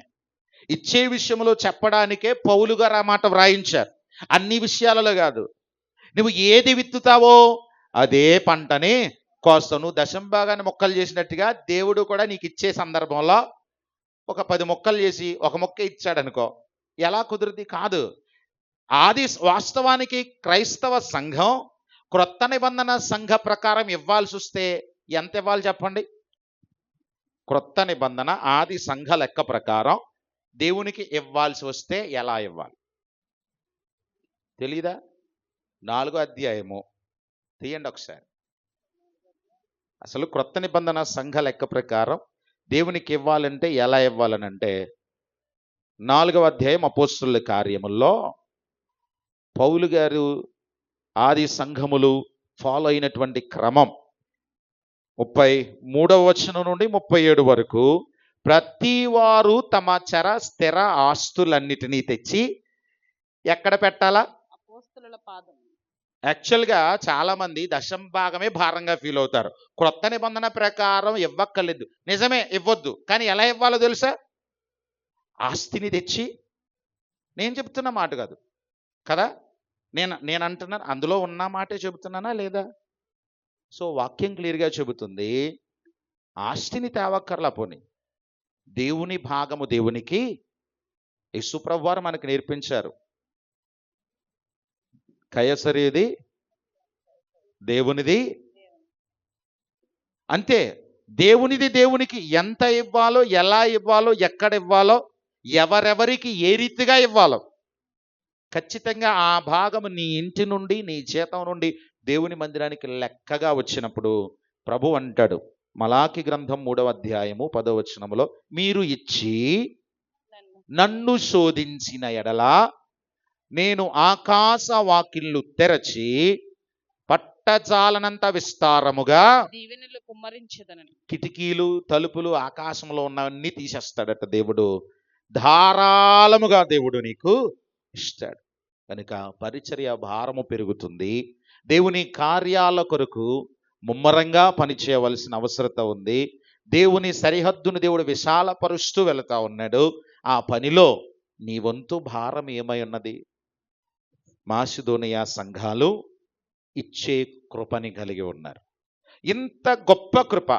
[SPEAKER 1] ఇచ్చే విషయంలో చెప్పడానికే పౌలు గారు ఆ మాట వ్రాయించారు. అన్ని విషయాలలో కాదు. నువ్వు ఏది విత్తుతావో అదే పంటని కోస్తావు. నువ్వు దశంభాగాన్ని మొక్కలు చేసినట్టుగా దేవుడు కూడా నీకు ఇచ్చే సందర్భంలో ఒక 10 మొక్కలు చేసి ఒక మొక్క ఇచ్చాడు అనుకో, ఎలా కుదిరిది? కాదు. ఆది వాస్తవానికి క్రైస్తవ సంఘం క్రొత్త నిబంధన సంఘ ప్రకారం ఇవ్వాల్సి వస్తే ఎంత ఇవ్వాలి చెప్పండి? క్రొత్త నిబంధన ఆది సంఘ లెక్క ప్రకారం దేవునికి ఇవ్వాల్సి వస్తే ఎలా ఇవ్వాలి తెలీదా? 4వ అధ్యాయము తీయండి ఒకసారి. అసలు క్రొత్త నిబంధన సంఘ లెక్క ప్రకారం దేవునికి ఇవ్వాలంటే ఎలా ఇవ్వాలనంటే 4వ అధ్యాయం అపోస్తలుల కార్యముల్లో పౌలు గారు ఆది సంఘములు ఫాలో అయినటువంటి క్రమం 33వ వచనం నుండి 37 వరకు, ప్రతి వారు తమ స్థిర ఆస్తులన్నిటినీ తెచ్చి ఎక్కడ పెట్టాలా?
[SPEAKER 2] అపోస్తలుల పాదం.
[SPEAKER 1] యాక్చువల్గా చాలా మంది దశమ భాగమే భారంగా ఫీల్ అవుతారు. క్రొత్త నిబంధన ప్రకారం ఇవ్వక్కర్లేదు. నిజమే, ఇవ్వద్దు. కానీ ఎలా ఇవ్వాలో తెలుసా? ఆస్తిని తెచ్చి, నేను చెప్తున్న మాట కాదు కదా, నేను అంటున్నాను, అందులో ఉన్న మాటే చెబుతున్నానా లేదా? సో వాక్యం క్లియర్గా చెబుతుంది, ఆస్తిని తేవక్కర్లా. పోని దేవుని భాగము దేవునికి, యేసుప్రభువు వారు మనకు నేర్పించారు. కయసరిది దేవునిది అంతే. దేవునిది దేవునికి ఎంత ఇవ్వాలో, ఎలా ఇవ్వాలో, ఎక్కడ ఇవ్వాలో, ఎవరెవరికి ఏ రీతిగా ఇవ్వాలో ఖచ్చితంగా ఆ భాగము నీ ఇంటి నుండి, నీ జీతం నుండి దేవుని మందిరానికి లెక్కగా వచ్చినప్పుడు ప్రభు అంటాడు, మలాకి గ్రంథం 3వ అధ్యాయము 10వ వచనములో, మీరు ఇచ్చి నన్ను శోధించిన ఎడలా నేను ఆకాశ వాకిళ్ళు తెరచి పట్టజాలనంత విస్తారముగా
[SPEAKER 2] దీవెనలు కుమ్మరించెదనని.
[SPEAKER 1] కిటికీలు, తలుపులు, ఆకాశంలో ఉన్నవన్నీ తీసేస్తాడట దేవుడు. ధారాళముగా దేవుడు నీకు ఇస్తాడు. కనుక పరిచర్య భారము పెరుగుతుంది. దేవుని కార్యాల కొరకు ముమ్మరంగా పనిచేయవలసిన అవసరత ఉంది. దేవుని సరిహద్దును దేవుడు విశాలపరుస్తూ వెళుతూ ఉన్నాడు. ఆ పనిలో నీ వంతు భారం ఏమై ఉన్నది? మాసిదోనియా సంఘాలు ఇచ్చే కృపని కలిగి ఉన్నారు. ఇంత గొప్ప కృప,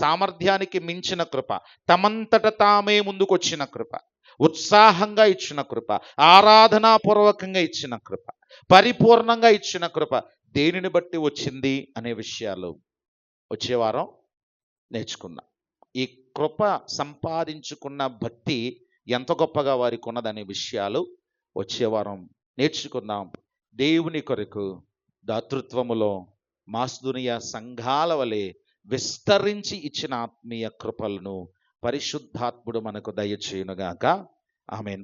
[SPEAKER 1] సామర్థ్యానికి మించిన కృప, తమంతట తామే ముందుకొచ్చిన కృప, ఉత్సాహంగా ఇచ్చిన కృప, ఆరాధనాపూర్వకంగా ఇచ్చిన కృప, పరిపూర్ణంగా ఇచ్చిన కృప దేనిని బట్టి వచ్చింది అనే విషయాలు వచ్చే వారం నేర్చుకుందాం. ఈ కృప సంపాదించుకున్న భక్తి ఎంత గొప్పగా వారికి ఉన్నదనే విషయాలు వచ్చే వారం నేర్చుకుందాం. దేవుని కొరకు దాతృత్వములో మాసిదోనియా సంఘాల వలె విస్తరించి ఇచ్చిన ఆత్మీయ కృపలను పరిశుద్ధాత్ముడు మనకు దయచేయునుగాక. ఆమేన్.